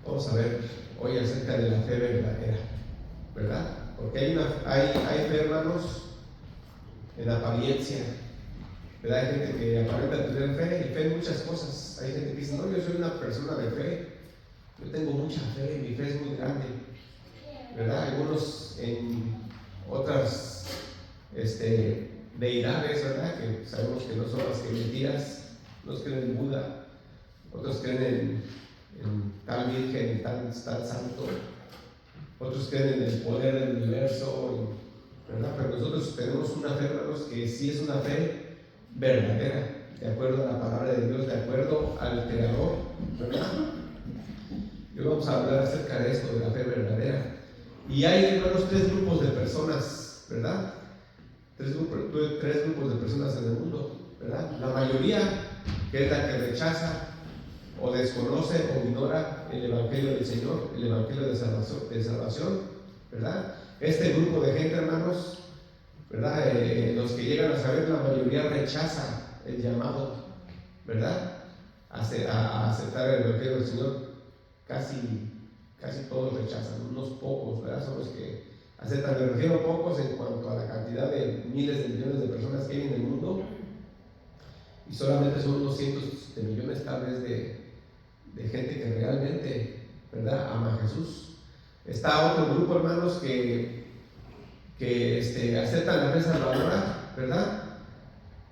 Vamos a ver hoy acerca de la fe verdadera, ¿verdad? Porque hay fe, hermanos, en apariencia, ¿verdad? Hay gente que aparenta tener fe y fe en muchas cosas. Hay gente que dice, no, yo soy una persona de fe, yo tengo mucha fe, mi fe es muy grande, ¿verdad? Algunos en otras deidades, ¿verdad? Que sabemos que no son más que mentiras. Unos creen en Buda, otros creen en tal virgen, tal santo, otros creen en el poder del universo, ¿verdad? Pero nosotros tenemos una fe, hermanos, que sí es una fe verdadera, de acuerdo a la palabra de Dios, de acuerdo al Creador, ¿verdad? Y hoy vamos a hablar acerca de esto, de la fe verdadera. Y hay, hermanos, tres grupos de personas, ¿verdad? Tres grupos de personas en el mundo, ¿verdad? La mayoría, que es la que rechaza o desconoce o ignora el Evangelio del Señor, el Evangelio de salvación, ¿verdad? Este grupo de gente, hermanos, ¿verdad? Los que llegan a saber, la mayoría rechaza el llamado, ¿verdad? A aceptar el Evangelio del Señor. Casi todos rechazan, unos pocos, ¿verdad? Son los que aceptan. Me refiero a pocos en cuanto a la cantidad de miles de millones de personas que hay en el mundo, y solamente son unos cientos de millones tal vez de gente que realmente, ¿verdad?, ama a Jesús. Está otro grupo, hermanos, que aceptan la fe salvadora, ¿verdad?,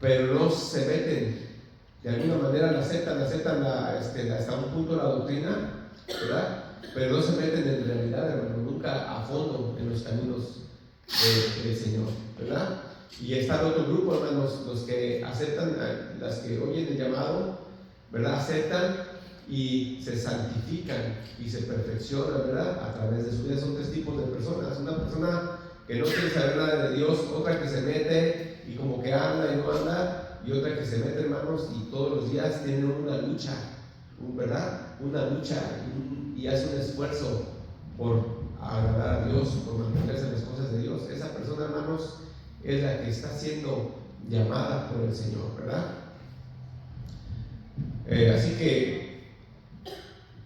pero no se meten, de alguna manera la aceptan hasta un punto la doctrina, ¿verdad?, pero no se meten en realidad, hermano, nunca a fondo en los caminos del Señor, ¿verdad? Y está el otro grupo, hermanos, los que aceptan, las que oyen el llamado, ¿verdad?, aceptan y se santifican y se perfeccionan, ¿verdad?, a través de su vida. Son tres tipos de personas: una persona que no quiere saber nada de Dios, otra que se mete y como que anda y no anda, y otra que se mete, hermanos, y todos los días tiene una lucha, ¿verdad?, una lucha, y hace un esfuerzo por agradar a Dios, por mantenerse en las cosas de Dios. Esa persona, hermanos, es la que está siendo llamada por el Señor, ¿verdad? Así que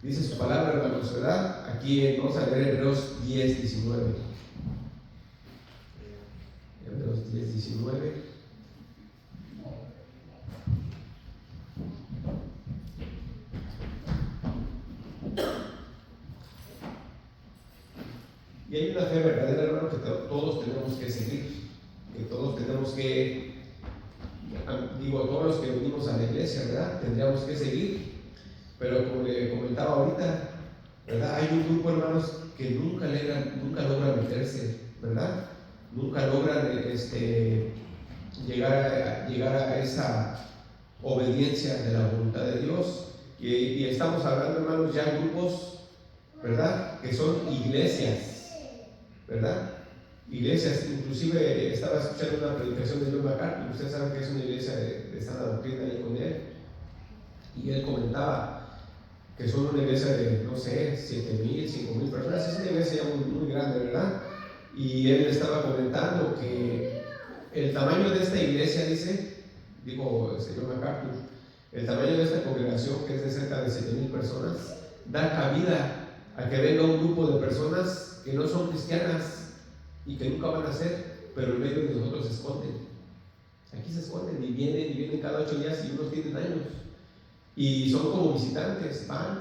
dice su palabra, hermanos, ¿verdad? Aquí vamos a leer Hebreos 10:19. Hebreos 10:19. Y hay una fe verdadera, hermano, que todos tenemos que seguir, que todos tenemos que, todos los que venimos a la iglesia, ¿verdad?, tendríamos que seguir. Pero como le comentaba ahorita, ¿verdad?, hay un grupo, hermanos, que nunca logran meterse, ¿verdad? Nunca logran llegar a esa obediencia de la voluntad de Dios. Y estamos hablando, hermanos, ya grupos, ¿verdad?, que son iglesias, ¿verdad? Iglesias. Inclusive estaba escuchando una predicación de John MacArthur. Ustedes saben que es una iglesia de sana doctrina ahí con él, y él comentaba que son una iglesia de, no sé, 7,000, 5,000 personas. Es una iglesia ya muy, muy grande, ¿verdad? Y él estaba comentando que el tamaño de esta iglesia, dijo el señor MacArthur, el tamaño de esta congregación, que es de cerca de 7,000 personas, da cabida a que venga un grupo de personas que no son cristianas y que nunca van a ser, pero en medio de nosotros se esconden. Aquí se esconden y vienen cada 8 días, y unos tienen años, y son como visitantes, van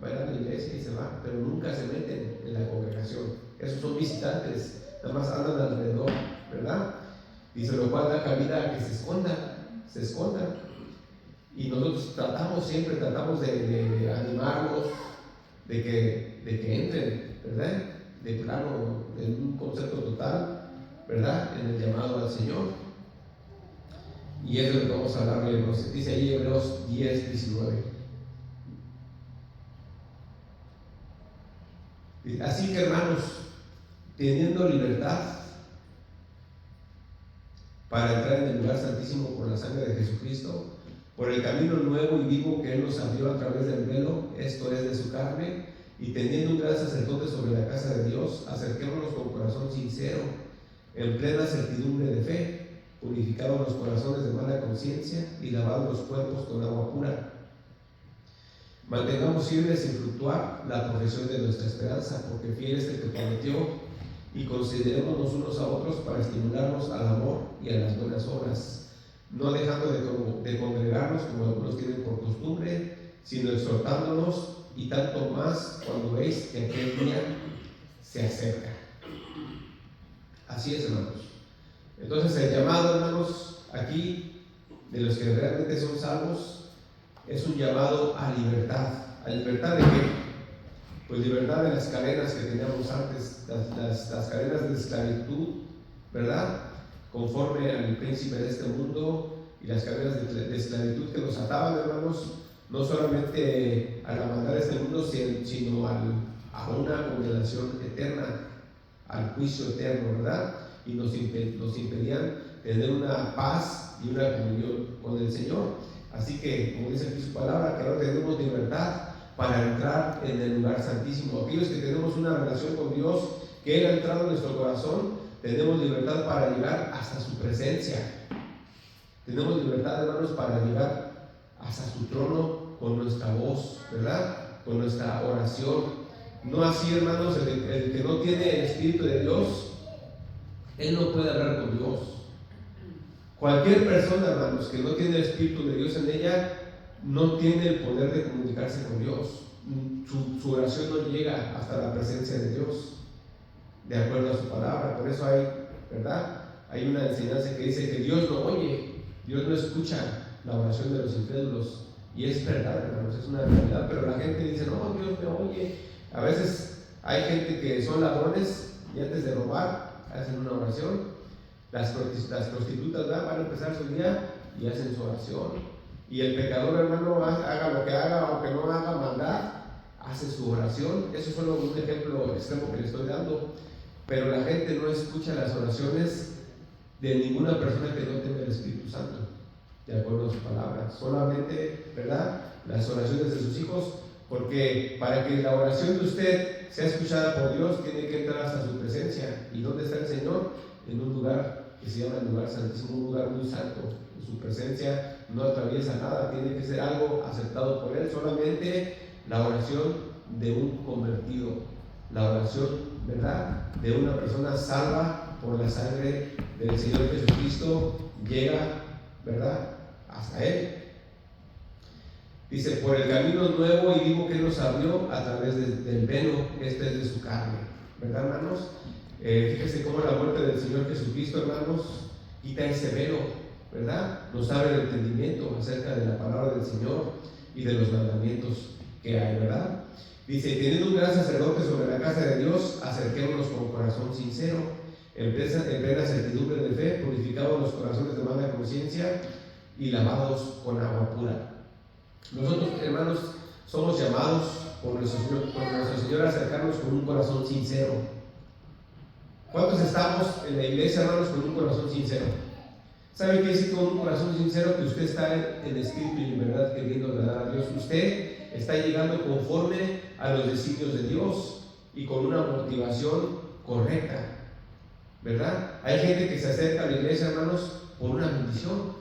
a la iglesia y se van, pero nunca se meten en la congregación. Esos son visitantes, nada más andan alrededor, ¿verdad? Dice, lo cual da cabida a que se escondan. Y nosotros siempre tratamos de animarlos, de que entren, ¿verdad?, de plano, en un concepto total, ¿verdad?, en el llamado al Señor. Y eso es lo que vamos a hablar de Hebreos. Dice ahí Hebreos 10:19. Así que, hermanos, teniendo libertad para entrar en el lugar santísimo por la sangre de Jesucristo, por el camino nuevo y vivo que Él nos abrió a través del velo, esto es, de su carne, y teniendo un gran sacerdote sobre la casa de Dios, acerquémonos con corazón sincero, en plena certidumbre de fe, purificados los corazones de mala conciencia y lavados los cuerpos con agua pura. Mantengamos firmes sin fluctuar la profesión de nuestra esperanza, porque fiel es el que prometió, y considerémonos unos a otros para estimularnos al amor y a las buenas obras, no dejando de congregarnos como algunos tienen por costumbre, sino exhortándonos, y tanto más cuando veis que aquel día se acerca. Así es, hermanos. Entonces el llamado, hermanos, aquí de los que realmente son salvos es un llamado a libertad. ¿A libertad de qué? Pues libertad de las cadenas que teníamos antes, las cadenas de esclavitud, ¿verdad? Conforme al príncipe de este mundo, y las cadenas de esclavitud que nos ataban, hermanos, no solamente a la maldad de este mundo, sino a una condenación eterna, al juicio eterno, ¿verdad? Y nos impedían tener una paz y una comunión con el Señor. Así que, como dice aquí su palabra, que ahora tenemos libertad para entrar en el lugar santísimo. Aquellos que tenemos una relación con Dios, que Él ha entrado en nuestro corazón, tenemos libertad para llegar hasta su presencia. Tenemos libertad, hermanos, para llegar hasta su trono con nuestra voz, ¿verdad? Con nuestra oración. No así, hermanos, el que no tiene el Espíritu de Dios, él no puede hablar con Dios. Cualquier persona, hermanos, que no tiene el Espíritu de Dios en ella, no tiene el poder de comunicarse con Dios. Su oración no llega hasta la presencia de Dios, de acuerdo a su palabra. Por eso hay, ¿verdad? Hay una enseñanza que dice que Dios no oye, Dios no escucha la oración de los incrédulos. Y es verdad, hermanos, es una realidad. Pero la gente dice, no, Dios me oye. A veces hay gente que son ladrones y antes de robar hacen una oración. Las prostitutas van a empezar su día y hacen su oración. Y el pecador, hermano, haga lo que haga, aunque no haga maldad, hace su oración. Eso es solo un ejemplo extremo que le estoy dando. Pero la gente no escucha las oraciones de ninguna persona que no tenga el Espíritu Santo, de acuerdo a su palabra. Solamente, ¿verdad?, las oraciones de sus hijos, porque para que la oración de usted sea escuchada por Dios, tiene que entrar hasta su presencia. ¿Y dónde está el Señor? En un lugar que se llama el lugar santísimo, un lugar muy santo. En su presencia no atraviesa nada, tiene que ser algo aceptado por Él. Solamente la oración de un convertido, la oración, ¿verdad?, de una persona salva por la sangre del Señor Jesucristo, llega, ¿verdad?, hasta Él. Dice, por el camino nuevo y vivo que Él nos abrió a través del velo, este es de su carne, ¿verdad, hermanos? Fíjese cómo la muerte del Señor Jesucristo, hermanos, quita ese velo, ¿verdad? Nos abre el entendimiento acerca de la palabra del Señor y de los mandamientos que hay, ¿verdad? Dice, teniendo un gran sacerdote sobre la casa de Dios, acerquémonos con corazón sincero, en plena certidumbre de fe, purificados los corazones de mala conciencia y lavados con agua pura. Nosotros, hermanos, somos llamados por nuestro Señor a acercarnos con un corazón sincero. ¿Cuántos estamos en la iglesia, hermanos, con un corazón sincero? ¿Sabe qué decir con un corazón sincero? Que usted está en espíritu y en verdad queriendo agradar a Dios. Usted está llegando conforme a los designios de Dios y con una motivación correcta, ¿verdad? Hay gente que se acerca a la iglesia, hermanos, por una bendición.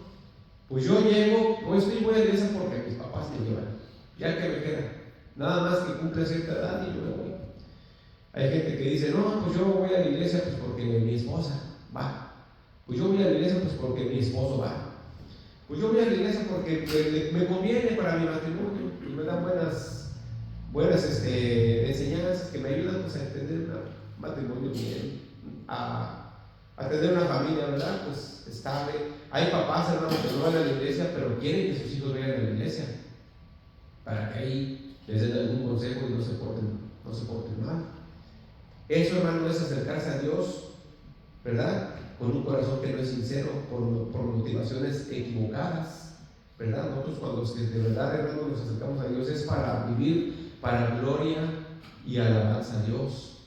Pues yo llego, voy a la iglesia porque mis papás me llevan, ya que me queda, nada más que cumple cierta edad y yo me voy. Hay gente que dice, no, pues yo voy a la iglesia pues porque mi esposa va. Pues yo voy a la iglesia pues porque mi esposo va. Pues yo voy a la iglesia porque me conviene para mi matrimonio y me dan buenas enseñanzas que me ayudan pues, a entender un matrimonio bien, a tener una familia, ¿verdad?, pues estable. Hay papás, hermanos, que no van a la iglesia, pero quieren que sus hijos vayan a la iglesia para que ahí les den algún consejo y no se porten mal. Eso, hermano, es acercarse a Dios, ¿verdad?, con un corazón que no es sincero, por motivaciones equivocadas, ¿verdad? Nosotros cuando de verdad, hermano, nos acercamos a Dios es para vivir para gloria y alabanza a Dios.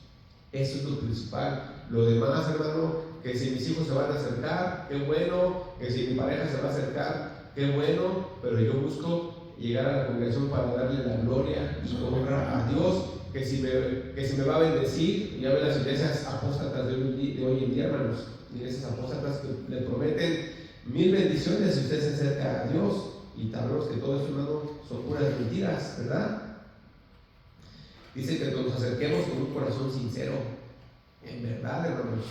Eso es lo principal. Lo demás, hermano, que si mis hijos se van a acercar, qué bueno. Que si mi pareja se va a acercar, qué bueno. Pero yo busco llegar a la congregación para darle la gloria y honra a Dios. Que si me va a bendecir. Ya ven las iglesias apóstatas de hoy en día, hermanos, iglesias apóstatas que le prometen 1000 bendiciones si usted se acerca a Dios. y sabemos que todo eso, hermano, son puras mentiras, ¿verdad? Dice que nos acerquemos con un corazón sincero, en verdad, hermanos,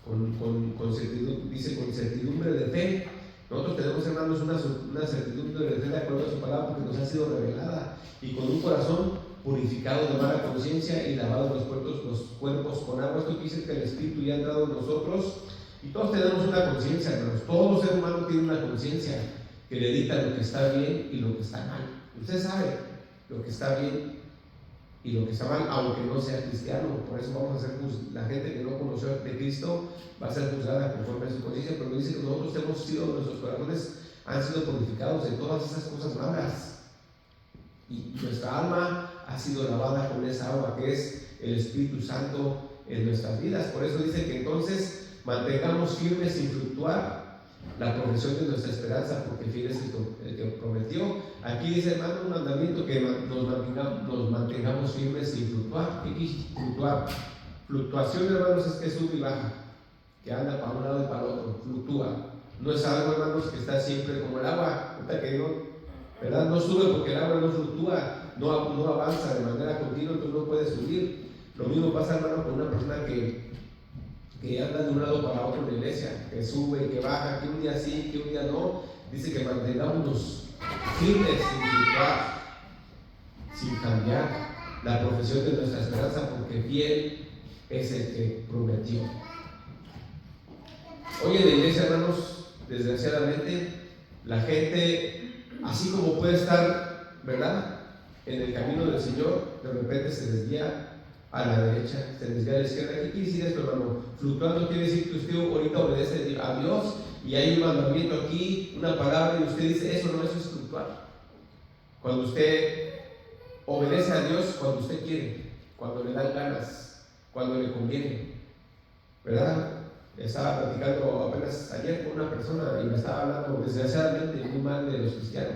con certidumbre, dice con certidumbre de fe. Nosotros tenemos, hermanos, una certidumbre de fe de acuerdo a su palabra porque nos ha sido revelada, y con un corazón purificado de mala conciencia y lavado los cuerpos con agua. Esto dice que el Espíritu ya ha entrado en nosotros, y todos tenemos una conciencia, hermanos. Todo ser humano tiene una conciencia que le dicta lo que está bien y lo que está mal. Usted sabe lo que está bien y lo que está mal, aunque no sea cristiano. Por eso vamos a ser la gente que no conoció de Cristo va a ser juzgada conforme a su conciencia, pero dice que nosotros hemos sido, nuestros corazones han sido purificados de todas esas cosas malas, y nuestra alma ha sido lavada con esa agua que es el Espíritu Santo en nuestras vidas. Por eso dice que entonces mantengamos firmes sin fluctuar la profesión de nuestra esperanza, porque fiel es el que prometió. Aquí dice, hermano, un mandamiento que nos mantengamos firmes sin fluctuar. ¿Qué quiere fluctuar? Fluctuación, hermanos, es que sube y baja, que anda para un lado y para el otro, fluctúa. No es algo, hermanos, que está siempre como el agua, que no, ¿verdad? No sube porque el agua no fluctúa, no avanza de manera continua, entonces no puede subir. Lo mismo pasa, hermano, con una persona que anda de un lado para otro en la iglesia, que sube y que baja, que un día sí, que un día no. Dice que mantengámonos firmes sin fluctuar, sin cambiar la profesión de nuestra esperanza, porque fiel es el que prometió. Hoy en la iglesia, hermanos, desgraciadamente, la gente, así como puede estar, ¿verdad?, en el camino del Señor, de repente se desvía a la derecha, se desvía a la izquierda. ¿Qué quiere decir esto, hermano? Fluctuando quiere decir que usted ahorita obedece a Dios y hay un mandamiento aquí, una palabra, y usted dice, eso es fluctuar. Cuando usted obedece a Dios, cuando usted quiere, cuando le dan ganas, cuando le conviene, ¿verdad? Estaba platicando apenas ayer con una persona y me estaba hablando desgraciadamente muy mal de los cristianos.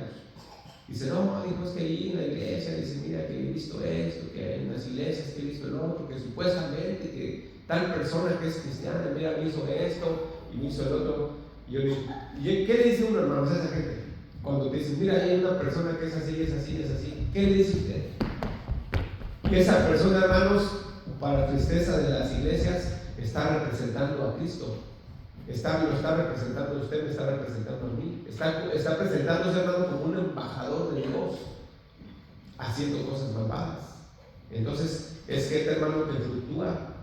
Dice, no, dijo, es que ahí en la iglesia, dice, mira que he visto esto, que en las iglesias que he visto el otro, que supuestamente que tal persona que es cristiana, mira, me hizo esto y me hizo el otro. Y yo digo, ¿qué le dice uno, hermanos, a esa gente? Cuando te dicen, mira, hay una persona que es así, es así, es así, ¿qué le dice usted? Que esa persona, hermanos, para tristeza de las iglesias, está representando a Cristo. Lo está representando a usted, me está representando a mí. Está presentándose, hermano, como un embajador de Dios, haciendo cosas malvadas. Entonces, es gente, hermano, que fluctúa,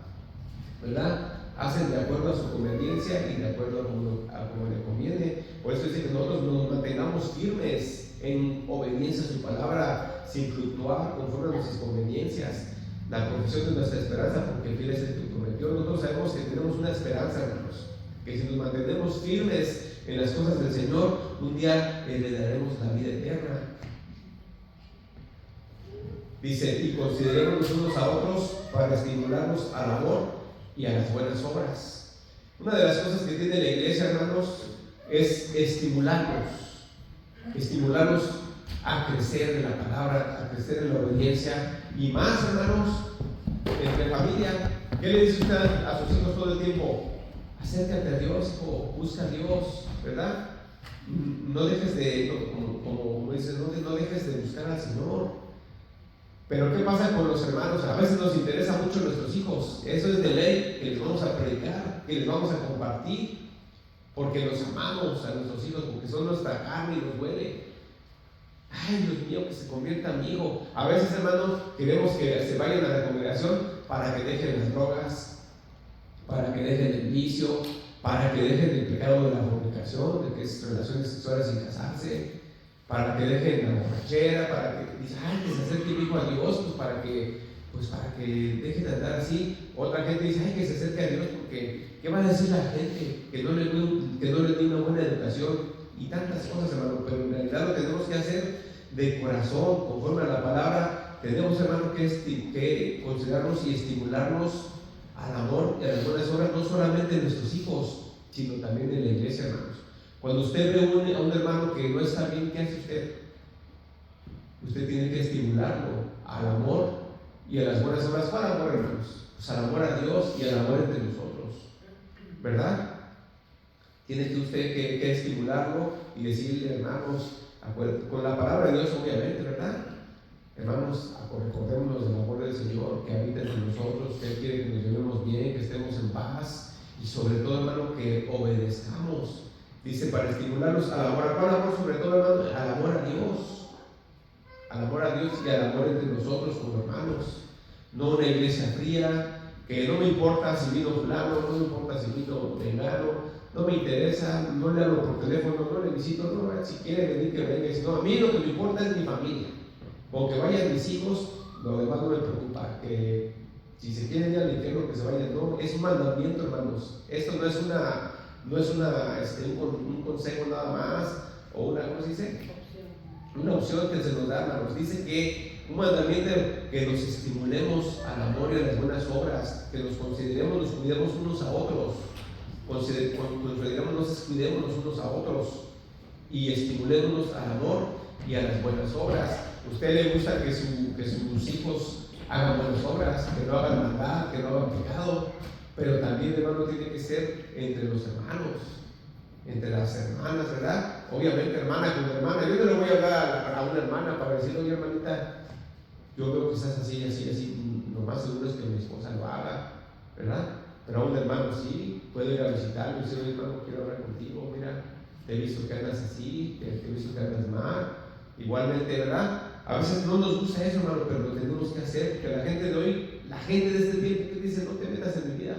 ¿verdad? Hacen de acuerdo a su conveniencia y de acuerdo a como le conviene. Por eso dice que nosotros nos mantengamos firmes en obediencia a su palabra, sin fluctuar conforme a nuestras conveniencias. La profesión de nuestra esperanza, porque fiel es el que prometió. Nosotros sabemos que tenemos una esperanza, hermanos, que si nos mantenemos firmes en las cosas del Señor, un día heredaremos la vida eterna. Dice, y consideremos unos a otros para estimularnos al amor y a las buenas obras. Una de las cosas que tiene la iglesia, hermanos, es estimularnos a crecer en la palabra, a crecer en la obediencia, y más, hermanos, entre familia. ¿Qué le dice usted a sus hijos todo el tiempo? Acércate a Dios, hijo, busca a Dios, ¿verdad? No dejes de, como dices, no dejes de buscar al Señor. Pero ¿qué pasa con los hermanos? A veces nos interesa mucho nuestros hijos. Eso es de ley, que les vamos a predicar, que les vamos a compartir, porque los amamos a nuestros hijos, porque son nuestra carne y nos duele. Ay, Dios mío, que se convierta en mi hijo. A veces, hermanos, queremos que se vayan a la congregación para que dejen las drogas, para que dejen el vicio, para que dejen el pecado de la fornicación, de que es relaciones sexuales sin casarse, para que dejen la borrachera, para que dicen, ay, que se acerque mi hijo a Dios, para que dejen de andar así. Otra gente dice, ay, que se acerque a Dios, porque ¿qué va a decir la gente? Que no le dé una buena educación y tantas cosas, hermano. Pero en realidad lo tenemos que hacer de corazón, conforme a la palabra. Tenemos, hermano, que considerarnos y estimularnos al amor y a las buenas obras, no solamente de nuestros hijos, sino también de la iglesia, hermanos. Cuando usted ve a un hermano que no está bien, ¿qué hace usted? Usted tiene que estimularlo al amor y a las buenas obras. ¿Cuál amor, hermanos? Pues al amor a Dios y al amor entre nosotros, ¿verdad? Tiene que usted que estimularlo y decirle, hermanos, con la palabra de Dios, obviamente, ¿verdad? Hermanos, recordémonos del amor del Señor que habita entre nosotros, que Él quiere que nos llevemos bien, que estemos en paz y sobre todo, hermano, que obedezcamos. Dice, para estimularlos al amor. ¿A cuál amor? Sobre todo, hermano, al amor a Dios. Al amor a Dios y al amor entre nosotros como hermanos. No una iglesia fría, que no me importa si vino fulano, no me importa si vino vengano, no me interesa, no le hablo por teléfono, no le visito, no, si quiere venir que venga, si no, a mí lo que me importa es mi familia. Con que vayan mis hijos, lo demás no me preocupa. Que si se quieren ir al infierno, que se vayan. No, es un mandamiento, hermanos. Esto no es un consejo nada más, o una, ¿cómo se dice? Una opción que se nos da, hermanos. Dice que un mandamiento, que nos estimulemos al amor y a las buenas obras, que nos consideremos, nos cuidemos unos a otros, nos cuidemos unos a otros y estimulémonos al amor y a las buenas obras. ¿A usted le gusta que sus hijos hagan buenas obras, que no hagan maldad, que no hagan pecado? Pero también, hermano, tiene que ser entre los hermanos, entre las hermanas, ¿verdad? Obviamente, hermana con hermana. Yo no le voy a hablar a una hermana para decirle, oye, hermanita, yo veo que estás así, nomás seguro es que mi esposa lo haga, ¿verdad? Pero a un hermano sí, puedo ir a visitarlo y decir, oye, hermano, quiero hablar contigo, mira, te he visto que andas así, te he visto que andas mal. Igualmente, ¿verdad? A veces no nos gusta eso, hermano, pero lo tenemos que hacer, que la gente de hoy, la gente de este tiempo que dice, no te metas en mi vida,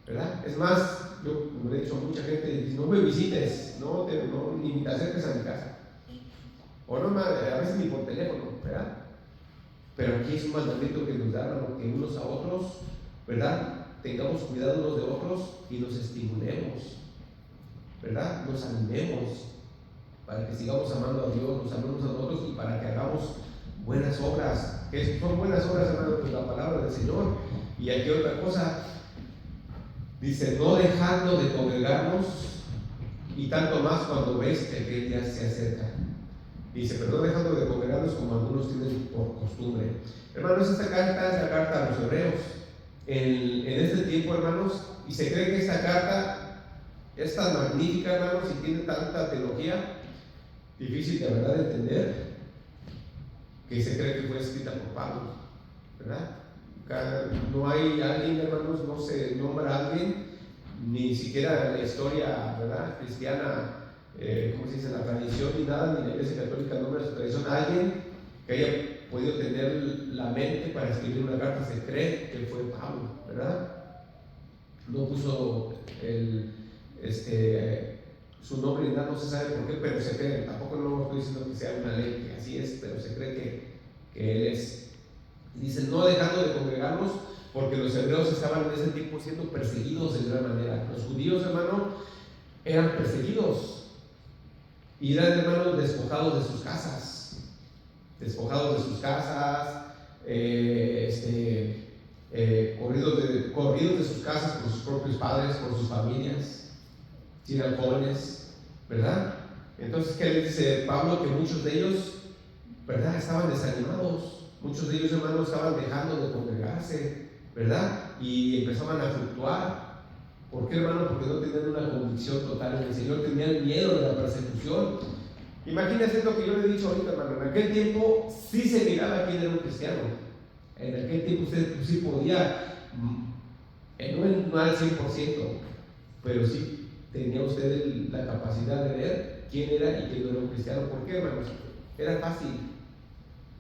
¿verdad? Es más, yo como le he dicho a mucha gente, dice, no me visites, ni te acerques a mi casa, o no, a veces ni por teléfono, ¿verdad? Pero aquí es un mandamiento que nos da, hermano, que unos a otros, ¿verdad? Tengamos cuidado unos de otros y nos estimulemos, ¿verdad? Nos animemos para que sigamos amando a Dios, nos amemos a nosotros y para que hagamos buenas obras. Que son buenas obras, hermano, pues la palabra del Señor. Y aquí otra cosa, dice, no dejando de congregarnos, y tanto más cuando ves que aquel día se acerca. Dice, pero no dejando de congregarnos como algunos tienen por costumbre. Hermanos, esta carta es la carta a los hebreos. En este tiempo, hermanos, y se cree que esta carta es tan magnífica, hermanos, y tiene tanta teología, difícil de verdad de entender, que se cree que fue escrita por Pablo, ¿verdad? No hay alguien, hermanos, no se nombra a alguien, ni siquiera en la historia, ¿verdad?, cristiana, ¿cómo se dice?, la tradición ni nada, ni la Iglesia Católica nombra su tradición a alguien que haya podido tener la mente para escribir una carta. Se cree que fue Pablo, ¿verdad? No puso su nombre ni nada, no se sabe por qué, pero se cree. Tampoco no estoy diciendo que sea una ley, que así es, pero se cree que él es. Dice, no dejando de congregarnos, porque los hebreos estaban en ese tiempo siendo perseguidos de gran manera. Los judíos, hermano, eran perseguidos y eran, hermanos, despojados de sus casas, corridos de sus casas por sus propios padres, por sus familias, si eran jóvenes, ¿verdad? Entonces, ¿qué le dice Pablo? Que muchos de ellos, ¿verdad?, estaban desanimados. Muchos de ellos, hermanos, estaban dejando de congregarse, ¿verdad? Y empezaban a fluctuar. ¿Por qué, hermano? Porque no tenían una convicción total en el Señor, tenían miedo de la persecución. Imagínense lo que yo le he dicho ahorita, hermano. En aquel tiempo sí se miraba quién era un cristiano. En aquel tiempo usted sí podía, no al 100%, pero sí tenía usted la capacidad de ver quién era y quién no era un cristiano. ¿Por qué, hermanos? Era fácil.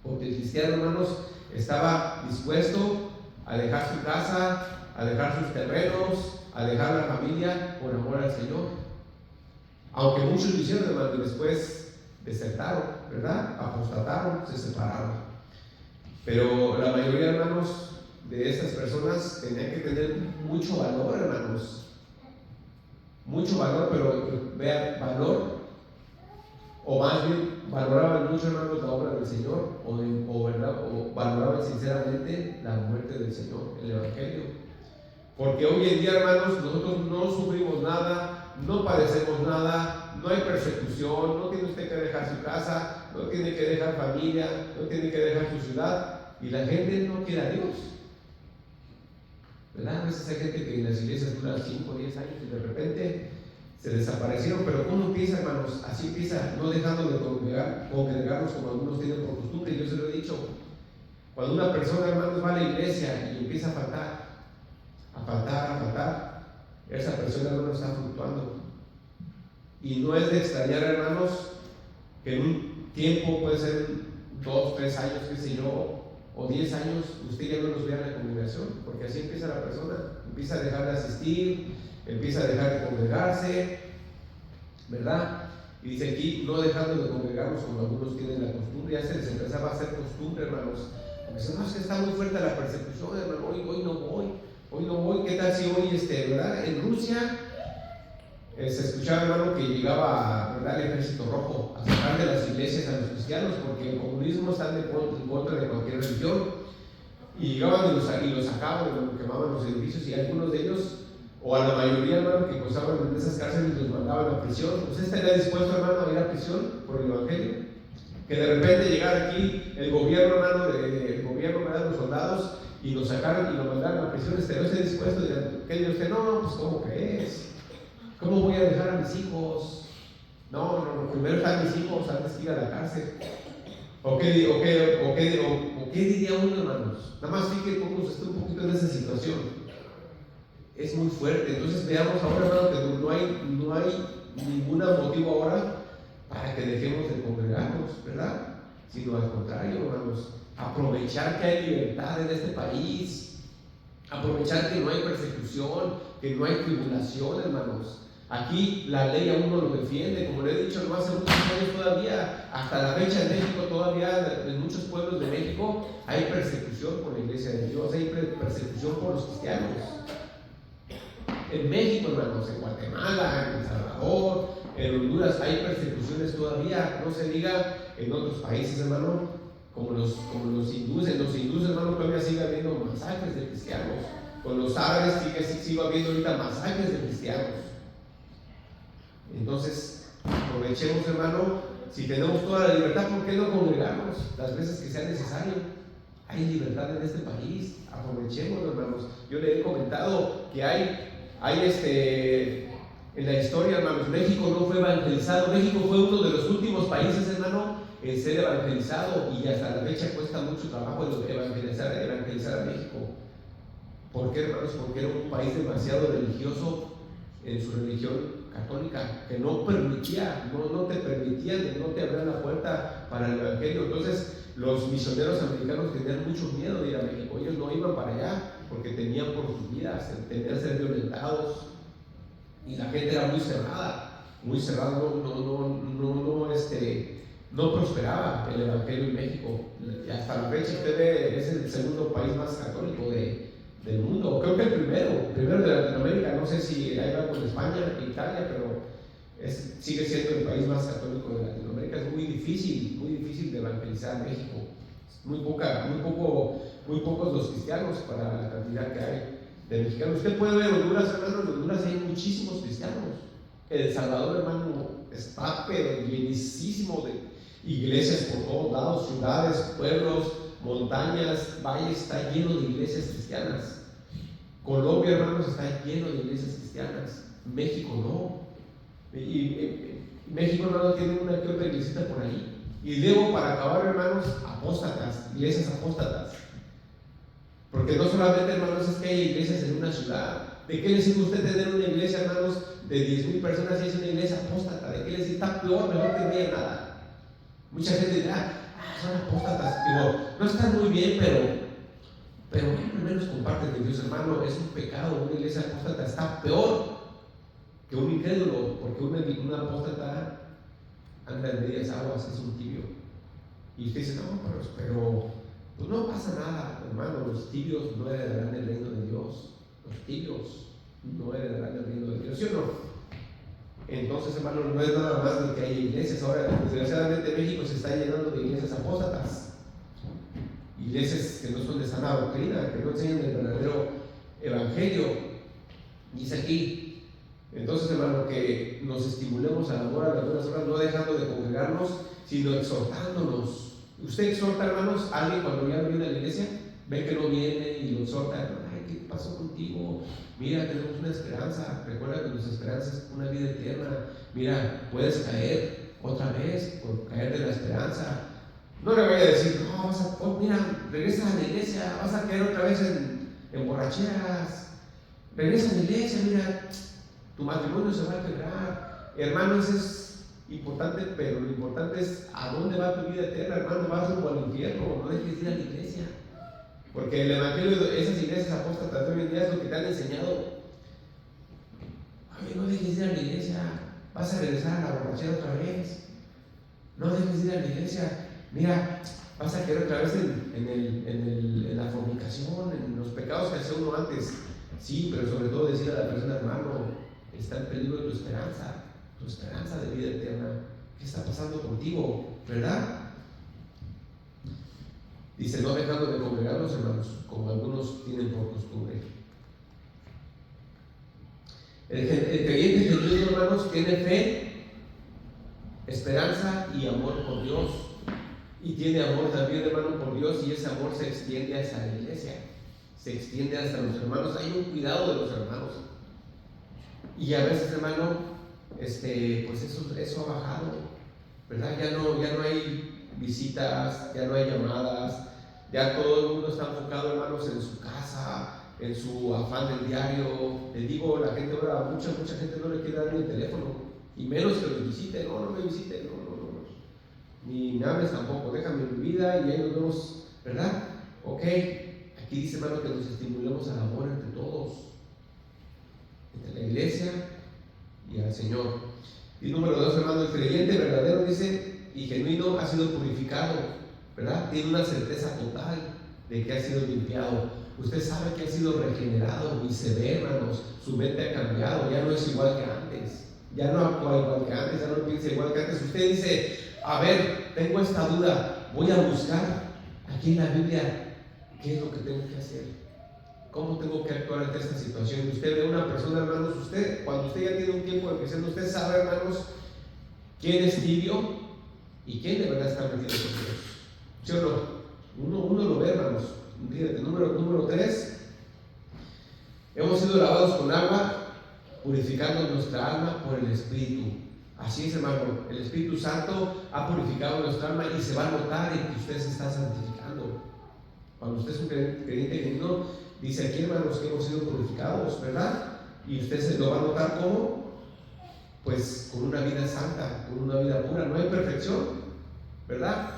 Porque el cristiano, hermanos, estaba dispuesto a dejar su casa, a dejar sus terrenos, a dejar la familia por amor al Señor. Aunque muchos lo hicieron, hermanos, y después desertaron, ¿verdad? Apostataron, se separaron. Pero la mayoría, hermanos, de estas personas tenían que tener mucho valor, hermanos. Mucho valor, pero vean, valor, o más bien valoraban mucho, hermanos, la obra del Señor, o valoraban sinceramente la muerte del Señor, el Evangelio. Porque hoy en día, hermanos, nosotros no sufrimos nada, no padecemos nada, no hay persecución, no tiene usted que dejar su casa, no tiene que dejar familia, no tiene que dejar su ciudad, y la gente no quiere a Dios. ¿verdad? A veces hay gente que en las iglesias dura 5 o 10 años y de repente se desaparecieron, pero uno empieza, hermanos, así empieza, no dejando de congregarnos como algunos tienen por costumbre. Yo se lo he dicho, cuando una persona, hermanos, va a la iglesia y empieza a faltar, esa persona no está fluctuando. Y no es de extrañar, hermanos, que en un tiempo, puede ser 2, 3 años, qué sé yo, o 10 años, usted ya no los vea en la congregación, porque así empieza la persona, empieza a dejar de asistir, empieza a dejar de congregarse, ¿verdad? Y dice aquí, no dejando de congregarnos como algunos tienen la costumbre. Ya se les empezaba a hacer costumbre, hermanos, porque dicen, no, es que está muy fuerte la persecución, hermano, hoy no voy, ¿qué tal si hoy, ¿verdad? En Rusia se escuchaba, hermano, que llegaba, ¿verdad?, el ejército rojo a sacar de las iglesias a los cristianos, porque el comunismo está en contra de cualquier religión, y llegaban y los sacaban, quemaban los edificios, y algunos de ellos, o a la mayoría, hermano, que gozaban en esas cárceles, los mandaban a prisión. ¿Usted estaría dispuesto, hermano, a ir a prisión por el evangelio? Que de repente llegara aquí el gobierno, hermano, el gobierno, ¿verdad?, los soldados, y lo sacaron y lo mandaron a prisión. ¿Estaría usted dispuesto? ¿Qué dice usted? No, pues ¿cómo crees? ¿Cómo voy a dejar a mis hijos? No, primero están mis hijos antes que ir a la cárcel. ¿O qué diría uno, hermanos? Nada más fíjense cómo está un poquito en esa situación. Es muy fuerte. Entonces veamos ahora, hermano, que no hay ningún motivo ahora para que dejemos de congregarnos, ¿verdad? Sino al contrario, hermanos, aprovechar que hay libertad en este país, aprovechar que no hay persecución, que no hay tribulación, hermanos. Aquí la ley a uno lo defiende, como le he dicho, no hace muchos años todavía, hasta la fecha en México todavía, en muchos pueblos de México, hay persecución por la iglesia de Dios, hay persecución por los cristianos. En México, hermanos, en Guatemala, en El Salvador, en Honduras, hay persecuciones todavía, no se diga en otros países, hermano, como los hindúes. En los hindúes, hermano, todavía sigue habiendo masacres de cristianos. Con los árabes sigue habiendo ahorita masacres de cristianos. Entonces, aprovechemos, hermano, si tenemos toda la libertad, ¿por qué no congregarnos las veces que sea necesario? Hay libertad en este país, aprovechemos, hermanos. Yo le he comentado que hay en la historia, hermanos, México no fue evangelizado. México fue uno de los últimos países, hermano, en ser evangelizado, y hasta la fecha cuesta mucho trabajo evangelizar a México. ¿Por qué, hermanos? Porque era un país demasiado religioso en su religión católica, que no te permitía, no te abrían la puerta para el evangelio. Entonces los misioneros americanos tenían mucho miedo de ir a México. Ellos no iban para allá porque temían por sus vidas, temían ser violentados, y la gente era muy cerrada, no prosperaba el evangelio en México. Y hasta la fecha usted ve, es el segundo país más católico del mundo, creo que el primero de Latinoamérica. No sé si hay algo en España, en Italia, pero sigue siendo el país más católico de Latinoamérica. Es muy difícil de evangelizar México. Muy pocos los cristianos para la cantidad que hay de mexicanos. Usted puede ver Honduras, hermano, en Honduras hay muchísimos cristianos. El Salvador, hermano, está pero llenísimo de iglesias por todos lados, ciudades, pueblos, montañas, valles, está lleno de iglesias cristianas. Colombia, hermanos, está lleno de iglesias cristianas. México no. Y México, hermano, tiene una que otra iglesita por ahí. Y luego, para acabar, hermanos, apóstatas, iglesias apóstatas. Porque no solamente, hermanos, es que hay iglesias en una ciudad. ¿De qué le sirve usted tener una iglesia, hermanos, de 10,000 personas y es una iglesia apóstata? ¿De qué le sirve? Está peor, mejor que no haya nada. Mucha gente dirá, son apóstatas. Digo, no están muy bien, pero al menos comparten de Dios, hermano. Es un pecado. Una iglesia apóstata está peor que un incrédulo, porque una apóstata anda en medias aguas, es un tibio. Y usted dice, no, pero pues no pasa nada, hermano. Los tibios no heredarán el reino de Dios. Los tibios no heredarán el reino de Dios, ¿sí o no? Entonces, hermano, no es nada más de que hay iglesias. Ahora, desgraciadamente, México se está llenando de iglesias apóstatas, iglesias que no son de sana doctrina, que no enseñan el verdadero evangelio. Dice aquí, entonces, hermano, que nos estimulemos al amor a las buenas obras, no dejando de congregarnos, sino exhortándonos. Usted exhorta, hermanos, a alguien cuando ya no viene a la iglesia, ve que no viene y lo exhorta, ay, ¿qué pasó contigo? Mira, tenemos una esperanza. Recuerda que nuestra esperanza es una vida eterna. Mira, puedes caer otra vez por caer de la esperanza. No le vaya a decir, no, mira, regresa a la iglesia, vas a caer otra vez en borracheras. Regresa a la iglesia, mira, tu matrimonio se va a quebrar. Hermanos, es importante, pero lo importante es a dónde va tu vida eterna, hermano. Vas rumbo al infierno, no dejes de ir a la iglesia. Porque el evangelio de esas iglesias apóstatas de hoy en día es lo que te han enseñado. Ay, no dejes de ir a la iglesia, vas a regresar a la borrachera otra vez. No dejes de ir a la iglesia, mira, vas a caer otra vez en la fornicación, en los pecados que hacía uno antes. Sí, pero sobre todo decir a la persona, hermano, está en peligro tu esperanza de vida eterna. ¿Qué está pasando contigo? ¿Verdad? Dice, no dejando de congregarnos, hermanos, como algunos tienen por costumbre. El creyente genuino, hermanos, tiene fe, esperanza y amor por Dios. Y tiene amor también, hermano, por Dios, y ese amor se extiende hasta la iglesia, se extiende hasta los hermanos. Hay un cuidado de los hermanos. Y a veces, hermano, pues eso ha bajado, ¿verdad? Ya no hay visitas, ya no hay llamadas, ya todo el mundo está enfocado, hermanos, en su casa, en su afán del diario. Les digo, la gente ahora, mucha gente no le quiere dar ni el teléfono, y menos que los visite. No me visite, no, ni me hables tampoco, déjame mi vida y ahí nos vemos, ¿verdad? Ok, aquí dice, hermano, que nos estimulemos al amor entre todos, entre la iglesia y al Señor. Y número 2, hermano, el creyente verdadero, dice, y genuino, ha sido purificado, ¿verdad? Tiene una certeza total de que ha sido limpiado. Usted sabe que ha sido regenerado y se ve, hermanos, su mente ha cambiado, ya no es igual que antes, ya no actúa igual que antes, ya no piensa igual que antes. Usted dice, a ver, tengo esta duda, voy a buscar aquí en la Biblia qué es lo que tengo que hacer, cómo tengo que actuar ante esta situación. Usted ve a una persona, hermanos, cuando usted ya tiene un tiempo de cristiano, usted sabe, hermanos, quién es tibio y quién de verdad está metido con Dios. ¿Sí o no? Uno lo ve, hermanos. Fíjate, número 3, hemos sido lavados con agua, purificando nuestra alma por el Espíritu. Así es, hermano, el Espíritu Santo ha purificado nuestra alma y se va a notar en que usted se está santificando. Cuando usted es un creyente genuino, dice aquí, hermanos, que hemos sido purificados, ¿verdad? Y usted se lo va a notar ¿cómo? Pues con una vida santa, con una vida pura. No hay perfección, ¿verdad?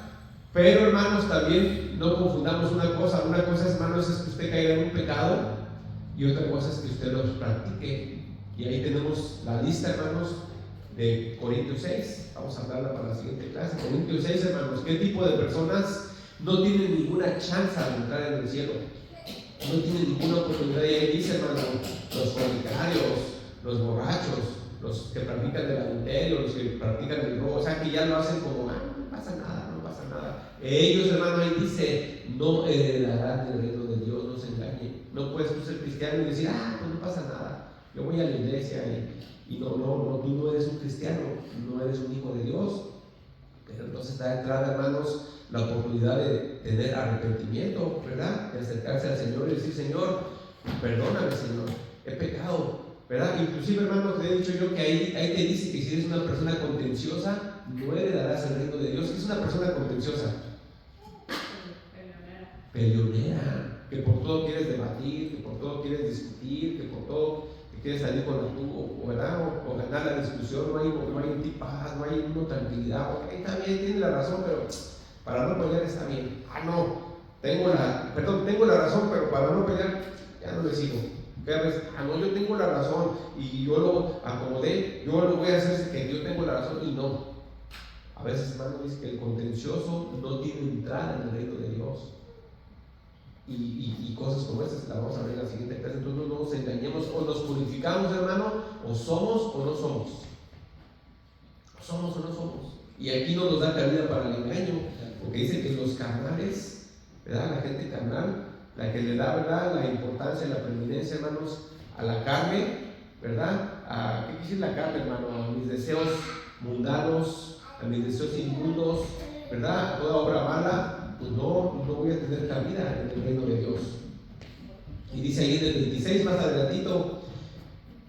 Pero, hermanos, también no confundamos una cosa. Una cosa, hermanos, es que usted caiga en un pecado, y otra cosa es que usted los practique. Y ahí tenemos la lista, hermanos, de Corintios 6. Vamos a hablarla para la siguiente clase. Corintios 6, hermanos, ¿qué tipo de personas no tienen ninguna chance de entrar en el cielo? No tienen ninguna oportunidad. Y ahí dice, hermano, los fornicarios, los borrachos, los que practican el adulterio, los que practican el robo, o sea, que ya lo hacen como, no pasa nada. Ellos, hermano, ahí dice, no heredarán el reino de Dios, no se engañen. No puedes tú ser cristiano y decir, pues no pasa nada, yo voy a la iglesia y no, tú no eres un cristiano, no eres un hijo de Dios. Pero entonces da de entrada, hermanos, la oportunidad de tener arrepentimiento, ¿verdad? De acercarse al Señor y decir, Señor, perdóname, Señor, he pecado, ¿verdad? Inclusive, hermanos, te he dicho yo que ahí te dice que si eres una persona contenciosa, no heredarás el reino de Dios. ¿Qué es una persona contenciosa? Peleonera, que por todo quieres debatir, que por todo quieres discutir, que por todo te quieres salir con la tuya, ¿verdad? O ganar la discusión. No hay paz, no hay tranquilidad. Ok, está bien, tiene la razón, pero para no pelear está bien. Tengo la razón, pero para no pelear ya no le sigo. Yo tengo la razón y yo lo acomodé, yo lo voy a hacer que yo tengo la razón, y no. A veces, hermano, dice que el contencioso no tiene entrada en el reino de Dios. Y cosas como estas las vamos a ver en la siguiente clase. Entonces no nos engañemos, o nos purificamos, hermano, o somos o no somos. Somos o no somos. Y aquí no nos da cabida para el engaño, porque dice que los carnales, ¿verdad? La gente carnal, la que le da, ¿verdad?, la importancia, la preeminencia, hermanos, a la carne, ¿verdad? ¿Qué quiere decir la carne, hermano? A mis deseos mundanos, a mis deseos inmundos, ¿verdad? A toda obra mala, pues no voy a tener cabida en el reino de Dios. Y dice ahí en el 26, más adelantito,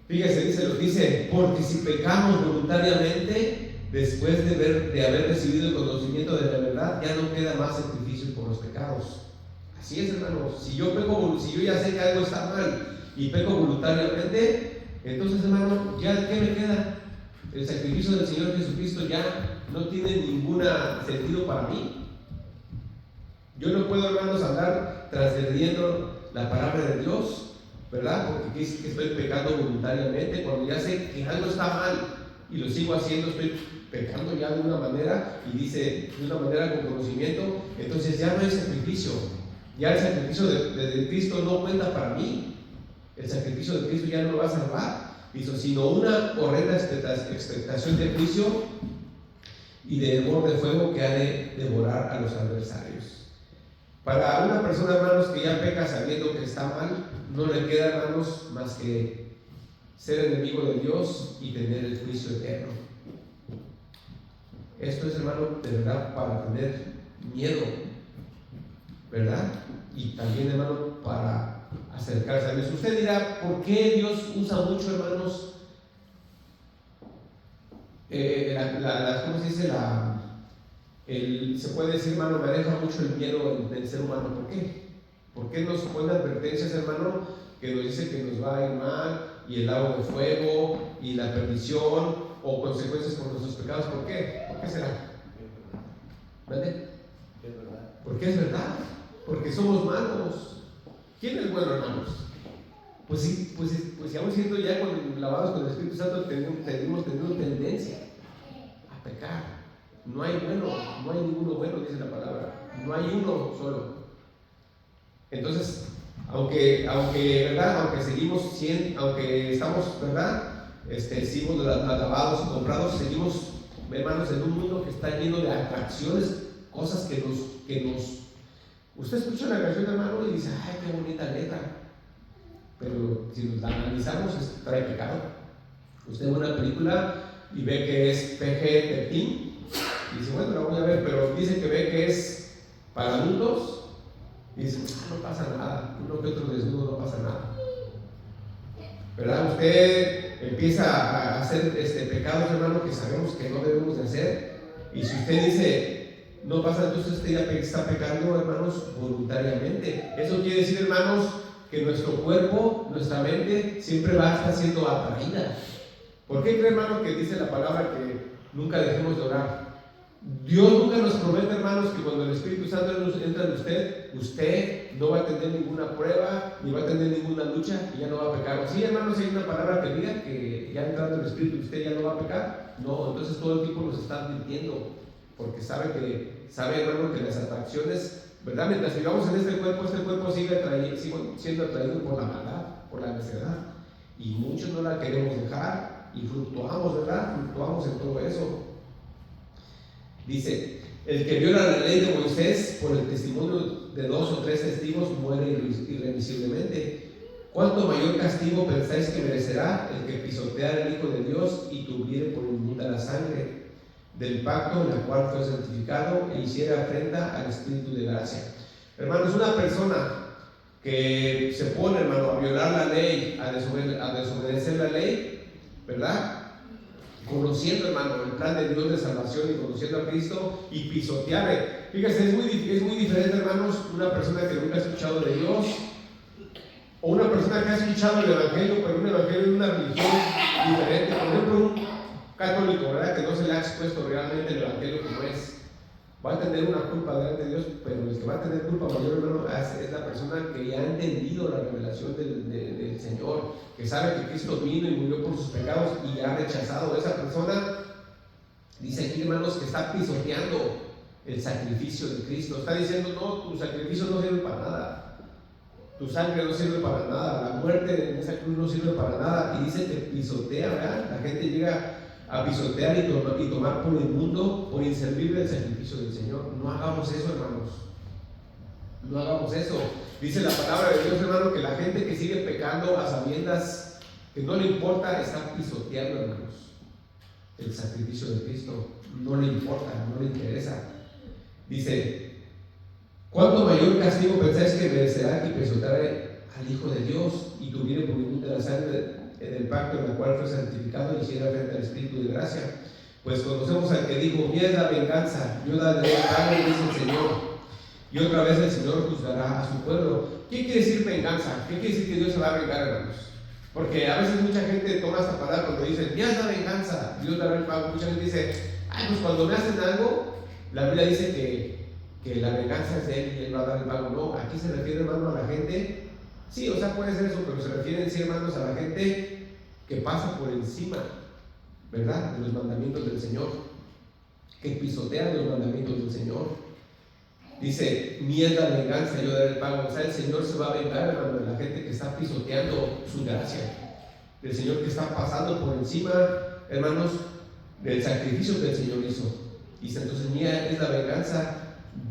fíjese, dice, porque si pecamos voluntariamente, después de haber recibido el conocimiento de la verdad, ya no queda más sacrificio por los pecados. Así es, hermanos. Si yo ya sé que algo está mal y peco voluntariamente, entonces, hermano, ¿ya qué me queda? El sacrificio del Señor Jesucristo ya no tiene ningún sentido para mí. Yo no puedo, hermanos, andar transgrediendo la palabra de Dios, ¿verdad? Porque dice que estoy pecando voluntariamente, cuando ya sé que algo está mal y lo sigo haciendo, estoy pecando ya de una manera, y dice de una manera con conocimiento, entonces ya no hay sacrificio. Ya el sacrificio de Cristo no cuenta para mí. El sacrificio de Cristo ya no me va a salvar, sino una horrenda expectación de juicio y de hervor de fuego que ha de devorar a los adversarios. Para una persona, hermanos, que ya peca sabiendo que está mal, no le queda, hermanos, más que ser enemigo de Dios y tener el juicio eterno. Esto es, hermano, de verdad para tener miedo, ¿verdad? Y también, hermano, para acercarse a Dios. Usted dirá, ¿por qué Dios usa mucho, hermanos, ¿cómo se dice? Se puede decir, hermano, maneja mucho el miedo del ser humano? ¿Por qué? ¿Por qué nos pone advertencias, hermano, que nos dice que nos va a ir mal, y el lago de fuego, y la perdición, o consecuencias por nuestros pecados? ¿Por qué? ¿Por qué será? ¿Vale? Es verdad. Porque es verdad. Porque somos malos. ¿Quién es bueno, hermanos? Pues si aún siendo ya lavados con el Espíritu Santo, tenemos tenido tendencia a pecar. No hay bueno, no hay ninguno bueno, dice la palabra. No hay uno solo. Entonces, aunque ¿verdad? Aunque estamos, ¿verdad? Seguimos lavados y comprados, seguimos, hermanos, en un mundo que está lleno de atracciones, cosas que nos. Usted escucha la canción, hermano, y dice, ay, qué bonita letra. Pero si nos la analizamos, trae pecado. Usted ve una película y ve que es PG-13 y dice, bueno, la voy a ver, pero dice que ve que es para adultos y dice, no pasa nada, uno que otro desnudo, no pasa nada, ¿verdad? Usted empieza a hacer pecados, hermano, que sabemos que no debemos de hacer, y si usted dice, no pasa, entonces usted ya está pecando, hermanos, voluntariamente. Eso quiere decir, hermanos, que nuestro cuerpo, nuestra mente, siempre va a estar siendo atraída. ¿Por qué cree, hermano, que dice la palabra que nunca dejemos de orar? Dios nunca nos promete, hermanos, que cuando el Espíritu Santo entra en usted no va a tener ninguna prueba, ni va a tener ninguna lucha, y ya no va a pecar. Sí, hermanos, hay una palabra que diga que ya entrando el Espíritu usted ya no va a pecar. No, entonces todo el tiempo nos está advirtiendo, porque sabe, hermano, que las atracciones, ¿verdad? Mientras vivamos en este cuerpo sigue siendo atraído por la maldad, por la necedad, y muchos no la queremos dejar, y fluctuamos, ¿verdad? Fluctuamos en todo eso. Dice, el que viola la ley de Moisés por el testimonio de 2 o 3 testigos muere irremisiblemente. ¿Cuánto mayor castigo pensáis que merecerá el que pisoteara al Hijo de Dios y tuviere por inmunda la sangre del pacto en la cual fue santificado e hiciera afrenta al Espíritu de gracia? Hermanos, una persona que se pone, hermano, a violar la ley, a desobedecer la ley, ¿verdad? Conociendo, hermano, el plan de Dios de salvación y conociendo a Cristo, y pisotear. Fíjese, es muy diferente, hermanos, una persona que nunca ha escuchado de Dios, o una persona que ha escuchado el Evangelio, pero un Evangelio de una religión diferente. Por ejemplo, un católico, ¿verdad?, que no se le ha expuesto realmente el Evangelio como es. Va a tener una culpa delante de Dios, pero el que va a tener culpa mayor, hermano, es la persona que ya ha entendido la revelación del Señor, que sabe que Cristo vino y murió por sus pecados y ha rechazado. Esa persona, dice aquí, hermanos, que está pisoteando el sacrificio de Cristo. Está diciendo, no, tu sacrificio no sirve para nada, tu sangre no sirve para nada, la muerte en esa cruz no sirve para nada, y dice que pisotea, ¿verdad? La gente llega a pisotear y tomar por inmundo, por inservible el sacrificio del Señor. No hagamos eso, hermanos. No hagamos eso. Dice la palabra de Dios, hermano, que la gente que sigue pecando a sabiendas, que no le importa, está pisoteando, hermanos, el sacrificio de Cristo. No le importa, no le interesa. Dice, ¿cuánto mayor castigo pensáis que merecerá que pisoteare al Hijo de Dios y tuviere por virtud de la sangre del pacto en la cual fue santificado y hiciera frente al Espíritu de gracia. Pues conocemos al que dijo: mía es la venganza, yo daré el pago, dice el Señor. Y otra vez el Señor juzgará a su pueblo. ¿Qué quiere decir venganza? ¿Qué quiere decir que Dios se va a vengar, hermanos? Porque a veces mucha gente toma esta palabra cuando dice: mía es la venganza, Dios dará el pago. Mucha gente dice: ay, pues cuando me hacen algo, la Biblia dice que la venganza es de Él y Él va a dar el pago. No, aquí se refiere, hermano, a la gente. Sí, o sea, puede ser eso, pero se refiere en sí, hermanos, a la gente que pasa por encima, ¿verdad?, de los mandamientos del Señor, que pisotean los mandamientos del Señor. Dice: mía es la venganza, yo daré el pago. O sea, el Señor se va a vengar, hermano, de la gente que está pisoteando su gracia, del Señor que está pasando por encima, hermanos, del sacrificio que el Señor hizo. Dice entonces: mía es la venganza,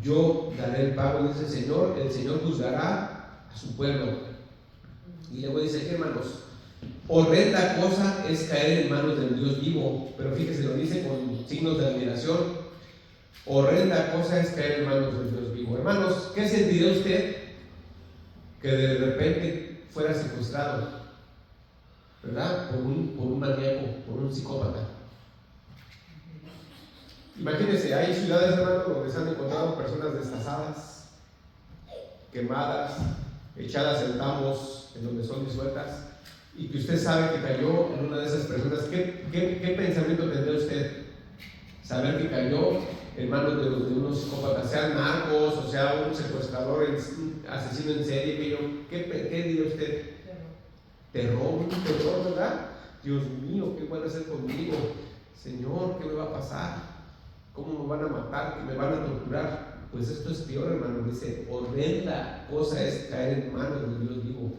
yo daré el pago, dice el Señor juzgará a su pueblo. Y luego dice que, hermanos, horrenda cosa es caer en manos del Dios vivo. Pero fíjese, lo dice con signos de admiración. Horrenda cosa es caer en manos del Dios vivo. Hermanos, ¿qué sentiría usted que de repente fuera secuestrado, ¿verdad?, por un maníaco, por un psicópata? Imagínense, hay ciudades, hermanos, donde se han encontrado personas destazadas, quemadas, echadas en tambos en donde son disueltas, y que usted sabe que cayó en una de esas personas. ¿Qué pensamiento tendría usted? Saber que cayó en manos de unos psicópatas, sean narcos o sea un secuestrador, asesino en serie. ¿Qué diría usted? Terror, ¿verdad? Dios mío, ¿qué van a hacer conmigo? Señor, ¿qué me va a pasar? ¿Cómo me van a matar? ¿Qué me van a torturar? Pues esto es peor, hermano. Dice: horrenda cosa es caer en manos de Dios vivo.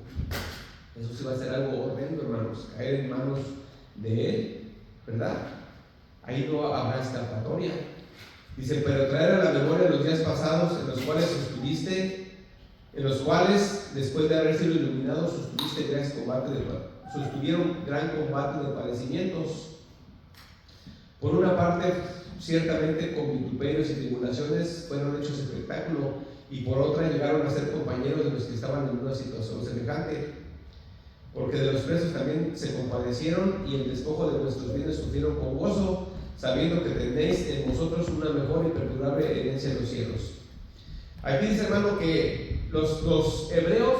Eso sí va a ser algo horrendo, hermanos, caer en manos de Él, ¿verdad? Ahí no habrá escapatoria. Dice: pero traer a la memoria los días pasados en los cuales después de haber sido iluminados, sostuvieron gran combate de padecimientos. Por una parte, ciertamente con vituperios y tribulaciones fueron hechos espectáculo, y por otra llegaron a ser compañeros de los que estaban en una situación semejante, porque de los presos también se compadecieron, y el despojo de vuestros bienes sufrieron con gozo, sabiendo que tenéis en vosotros una mejor y perdurable herencia en los cielos. Aquí dice, hermano, que los hebreos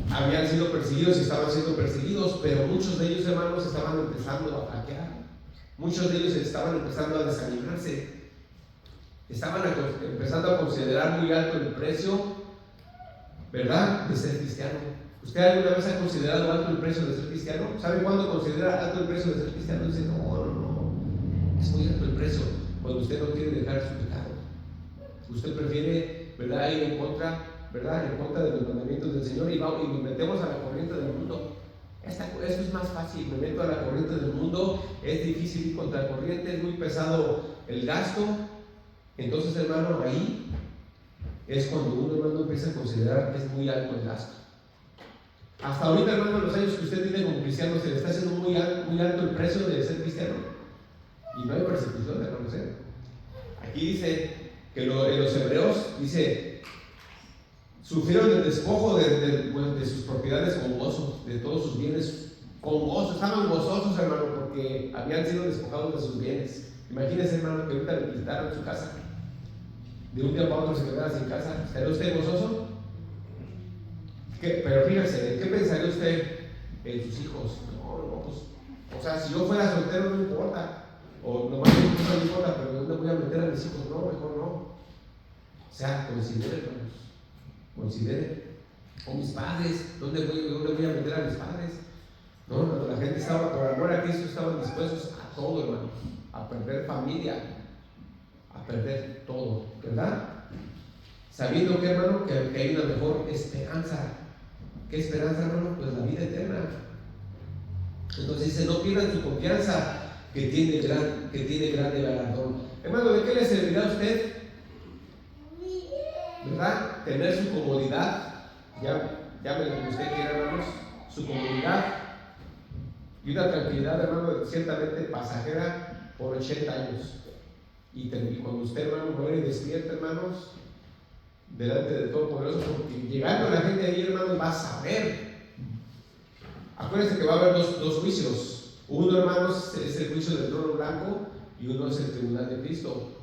habían sido perseguidos y estaban siendo perseguidos, pero muchos de ellos, hermanos, estaban empezando a flaquear. Muchos de ellos estaban empezando a desanimarse, estaban empezando a considerar muy alto el precio, ¿verdad?, de ser cristiano. ¿Usted alguna vez ha considerado alto el precio de ser cristiano? ¿Sabe cuándo considera alto el precio de ser cristiano? Dice: no, es muy alto el precio. Cuando usted no quiere dejar su pecado, usted prefiere, ¿verdad?, ir en contra, ¿verdad?, en contra de los mandamientos del Señor, y nos metemos a la corriente del mundo. Eso es más fácil, me meto a la corriente del mundo, es difícil ir contra la corriente, es muy pesado el gasto. Entonces, hermano, ahí es cuando uno, hermano, empieza a considerar que es muy alto el gasto. Hasta ahorita, hermano, los años que usted tiene como cristiano, se le está haciendo muy alto el precio de ser cristiano, y no hay persecución, hermanos. Aquí dice que en los hebreos, dice: sufrieron el despojo de sus propiedades con gozo, de todos sus bienes con gozo. Estaban gozosos, hermano, porque habían sido despojados de sus bienes. Imagínense, hermano, que ahorita le quitaron su casa, de un día para otro se quedara sin casa. ¿Estaría usted gozoso? Pero fíjese, ¿qué pensaría usted en sus hijos? No, pues, o sea, si yo fuera soltero no importa, o nomás no importa, pero ¿dónde voy a meter a mis hijos? No, mejor no. O sea, considere, hermanos, considere. O mis padres, ¿dónde voy a meter a mis padres? No, la gente estaba, por amor a Cristo, estaban dispuestos a todo, hermanos, a perder familia, a perder todo, ¿verdad? Sabiendo que, hermano, que hay una mejor esperanza. ¿Qué esperanza, hermano? Pues la vida eterna. Entonces dice: no pierdan su confianza, que tiene grande galardón. Hermano, ¿de qué le servirá a usted, verdad, tener su comodidad? Llámelo como usted quiera, hermanos, su comodidad y una tranquilidad, hermano, ciertamente pasajera por 80 años. Y cuando usted, hermano, muere y despierta, hermanos, delante del Todopoderoso, porque llegando la gente ahí, hermanos, va a saber. Acuérdense que va a haber dos juicios. Uno, hermanos, es el juicio del trono blanco y uno es el tribunal de Cristo.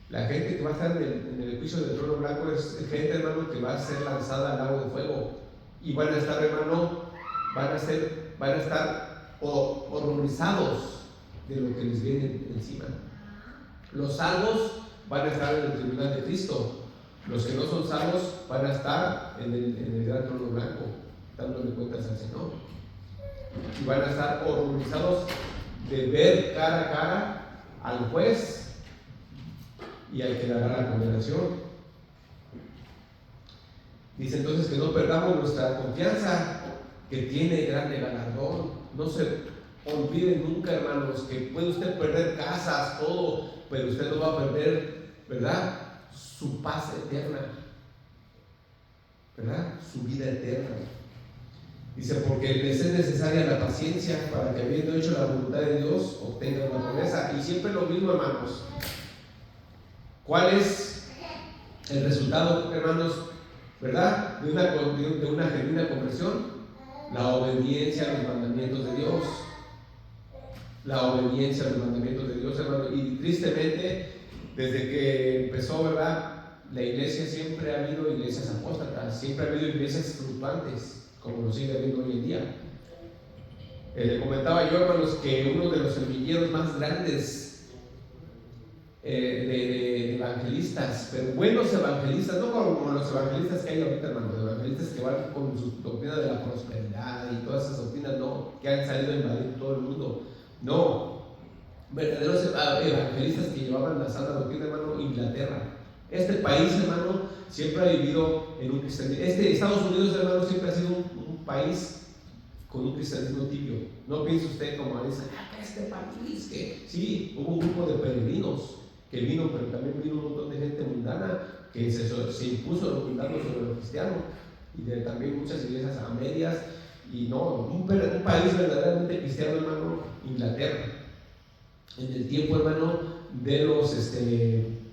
La gente que va a estar en el juicio del trono blanco es gente, hermano, que va a ser lanzada al lago de fuego. Y van a estar, hermano, van a estar horrorizados de lo que les viene encima. Los salvos van a estar en el tribunal de Cristo. Los que no son salvos van a estar en el gran trono blanco, dándole cuentas al Señor. Y van a estar horrorizados de ver cara a cara al juez y al que dará la condenación. Dice entonces que no perdamos nuestra confianza, que tiene grande galardón. No se olviden nunca, hermanos, que puede usted perder casas, todo, pero usted no va a perder, ¿verdad?, su paz eterna, ¿verdad?, su vida eterna. Dice, porque les es necesaria la paciencia para que, habiendo hecho la voluntad de Dios, obtengan la promesa. Y siempre lo mismo, hermanos. ¿Cuál es el resultado, hermanos, verdad, de una genuina conversión? La obediencia a los mandamientos de Dios. La obediencia a los mandamientos de Dios, hermanos. Y tristemente, desde que empezó, ¿verdad?, la iglesia, siempre ha habido iglesias apóstatas, siempre ha habido iglesias fluctuantes, como lo sigue habiendo hoy en día. Le comentaba yo, hermanos, que uno de los semilleros más grandes de evangelistas, pero buenos evangelistas, no como los evangelistas que hay ahorita, hermanos, evangelistas que van con su doctrina de la prosperidad y todas esas doctrinas, no, que han salido a invadir todo el mundo, no, verdaderos evangelistas que llevaban la sana doctrina, hermano. Inglaterra, este país, hermano, siempre ha vivido en un cristianismo. Estados Unidos, hermano, siempre ha sido un país con un cristianismo tibio. No piense usted como dice, este país, que sí, hubo un grupo de peregrinos que vino, pero también vino un montón de gente mundana que se impuso lo mundano sobre lo cristiano, y también muchas iglesias a medias, y no, un país verdaderamente cristiano, hermano, Inglaterra, en el tiempo, hermano, de los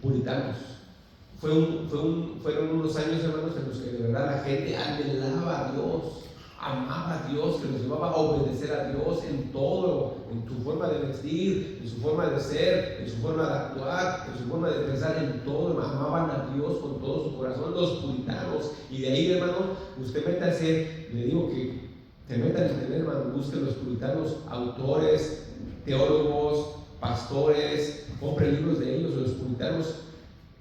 puritanos. Fueron unos años, hermanos, en los que de verdad la gente anhelaba a Dios, amaba a Dios, que los llevaba a obedecer a Dios en todo, en su forma de vestir, en su forma de ser, en su forma de actuar, en su forma de pensar, en todo. Amaban a Dios con todo su corazón, los puritanos. Y de ahí, hermano, usted métase, le digo que te metan en internet, hermano, busque los puritanos, autores, teólogos, pastores, compre libros de ellos, los puritanos,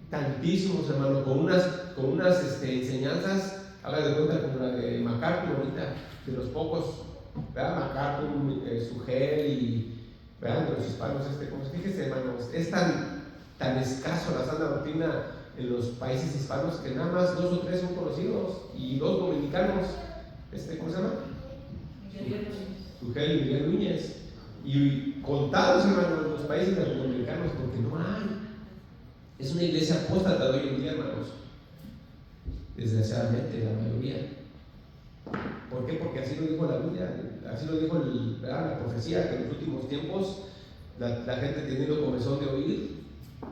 tantísimos, hermano, con unas enseñanzas. Haga de cuenta como la de MacArthur ahorita, de los pocos, ¿verdad? MacArthur, Sugel y, ¿verdad?, de los hispanos, como fíjese, hermanos, es tan escaso la sana doctrina en los países hispanos que nada más 2 o 3 son conocidos, y 2 dominicanos, ¿cómo se llama? Sugel y Miguel Núñez, y contados, hermanos, los países latinoamericanos, porque no hay. Es una iglesia apóstata de hoy en día, hermanos. Desgraciadamente, la mayoría. ¿Por qué? Porque así lo dijo la Biblia, así lo dijo la profecía, que en los últimos tiempos la gente, teniendo comezón de oír,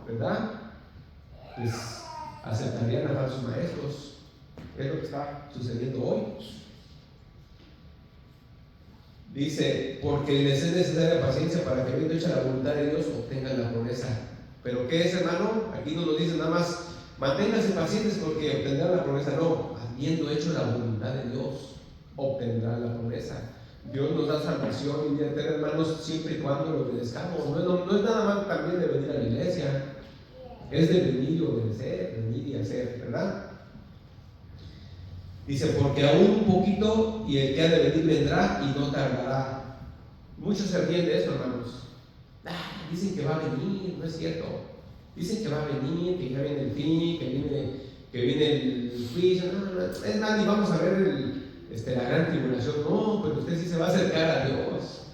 ¿verdad?, pues aceptarían a falsos maestros. Es lo que está sucediendo hoy. Dice, porque les es necesaria paciencia para que, habiendo hecho la voluntad de Dios, obtengan la promesa. ¿Pero qué es, hermano? Aquí no nos dice nada más manténganse pacientes porque obtendrán la promesa. No, habiendo hecho la voluntad de Dios, obtendrán la promesa. Dios nos da salvación y vida eterna, hermanos, siempre y cuando lo obedezcamos. No es nada más también de venir a la iglesia, es de venir y obedecer, venir y hacer, ¿verdad? Dice, porque aún un poquito y el que ha de venir vendrá y no tardará. Muchos se ríen de esto, hermanos. Dicen que va a venir, no es cierto. Dicen que va a venir, que ya viene el fin, que viene el juicio. No, es más, ni vamos a ver la gran tribulación. No, pero usted sí se va a acercar a Dios.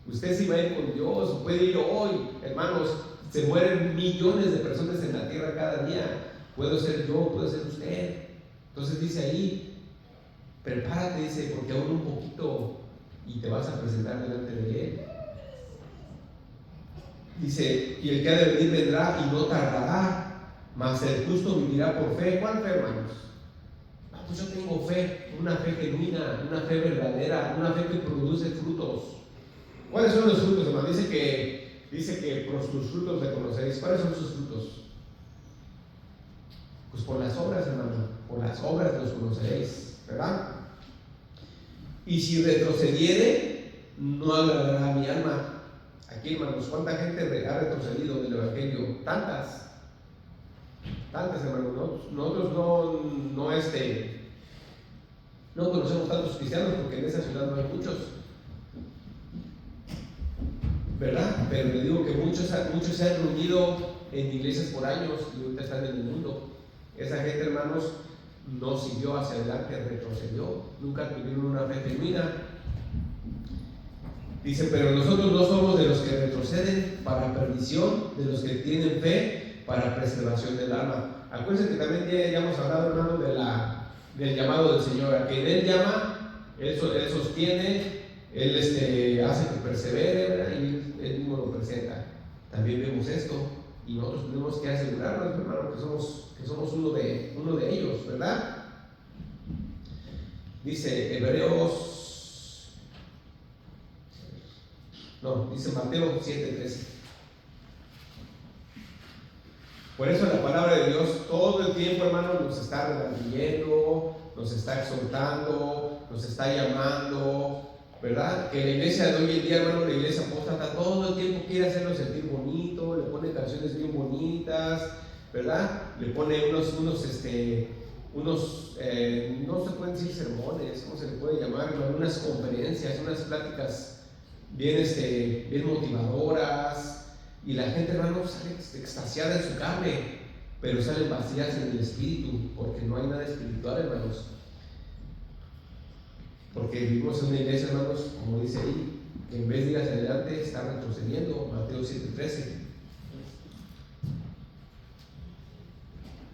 Usted sí va a ir con Dios, o puede ir hoy. Hermanos, se mueren millones de personas en la tierra cada día. Puedo ser yo, puede ser usted. Entonces dice ahí, prepárate, dice, porque aún un poquito y te vas a presentar delante de Él. Dice, y el que ha de venir vendrá y no tardará. mas el justo vivirá por fe. ¿Cuál fe, hermanos? Pues yo tengo fe, una fe genuina, una fe verdadera, una fe que produce frutos. ¿Cuáles son los frutos, hermano? Dice que por sus frutos le conoceréis. ¿Cuáles son sus frutos? Pues por las obras, hermano, por las obras los conoceréis, ¿verdad? Y si retrocediere, no agradará a mi alma. Aquí, hermanos, ¿cuánta gente ha retrocedido del Evangelio? Tantas, hermanos. Nosotros no conocemos tantos cristianos porque en esa ciudad no hay muchos, ¿verdad? Pero le digo que muchos se han reunido en iglesias por años y ahorita están en el mundo. Esa gente, hermanos, no siguió hacia adelante, retrocedió, nunca tuvieron una fe genuina. Dice, pero nosotros no somos de los que retroceden para perdición, de los que tienen fe para preservación del alma. Acuérdense que también ya hemos hablado, hermano, del llamado del Señor. A quien Él llama, Él sostiene, Él hace que persevere, ¿verdad? Y Él mismo lo presenta. También vemos esto y nosotros tenemos que asegurarnos, hermano, que somos uno de ellos, ¿verdad? Dice dice Mateo 7:13. Por eso la palabra de Dios todo el tiempo, hermano, nos está redarguyendo, nos está exhortando, nos está llamando, ¿verdad? Que la iglesia de hoy en día, hermano, la iglesia apóstata, todo el tiempo quiere hacerlo sentir bonito, le pone canciones bien bonitas, ¿verdad? Le pone unos no se pueden decir sermones, ¿cómo se le puede llamar? Unas conferencias, unas pláticas bien motivadoras, y la gente, hermano, sale extasiada en su carne, pero salen vacías en el espíritu, porque no hay nada espiritual, hermanos. Porque vivimos en una iglesia, hermanos, como dice ahí, que en vez de ir hacia adelante está retrocediendo. Mateo 7:13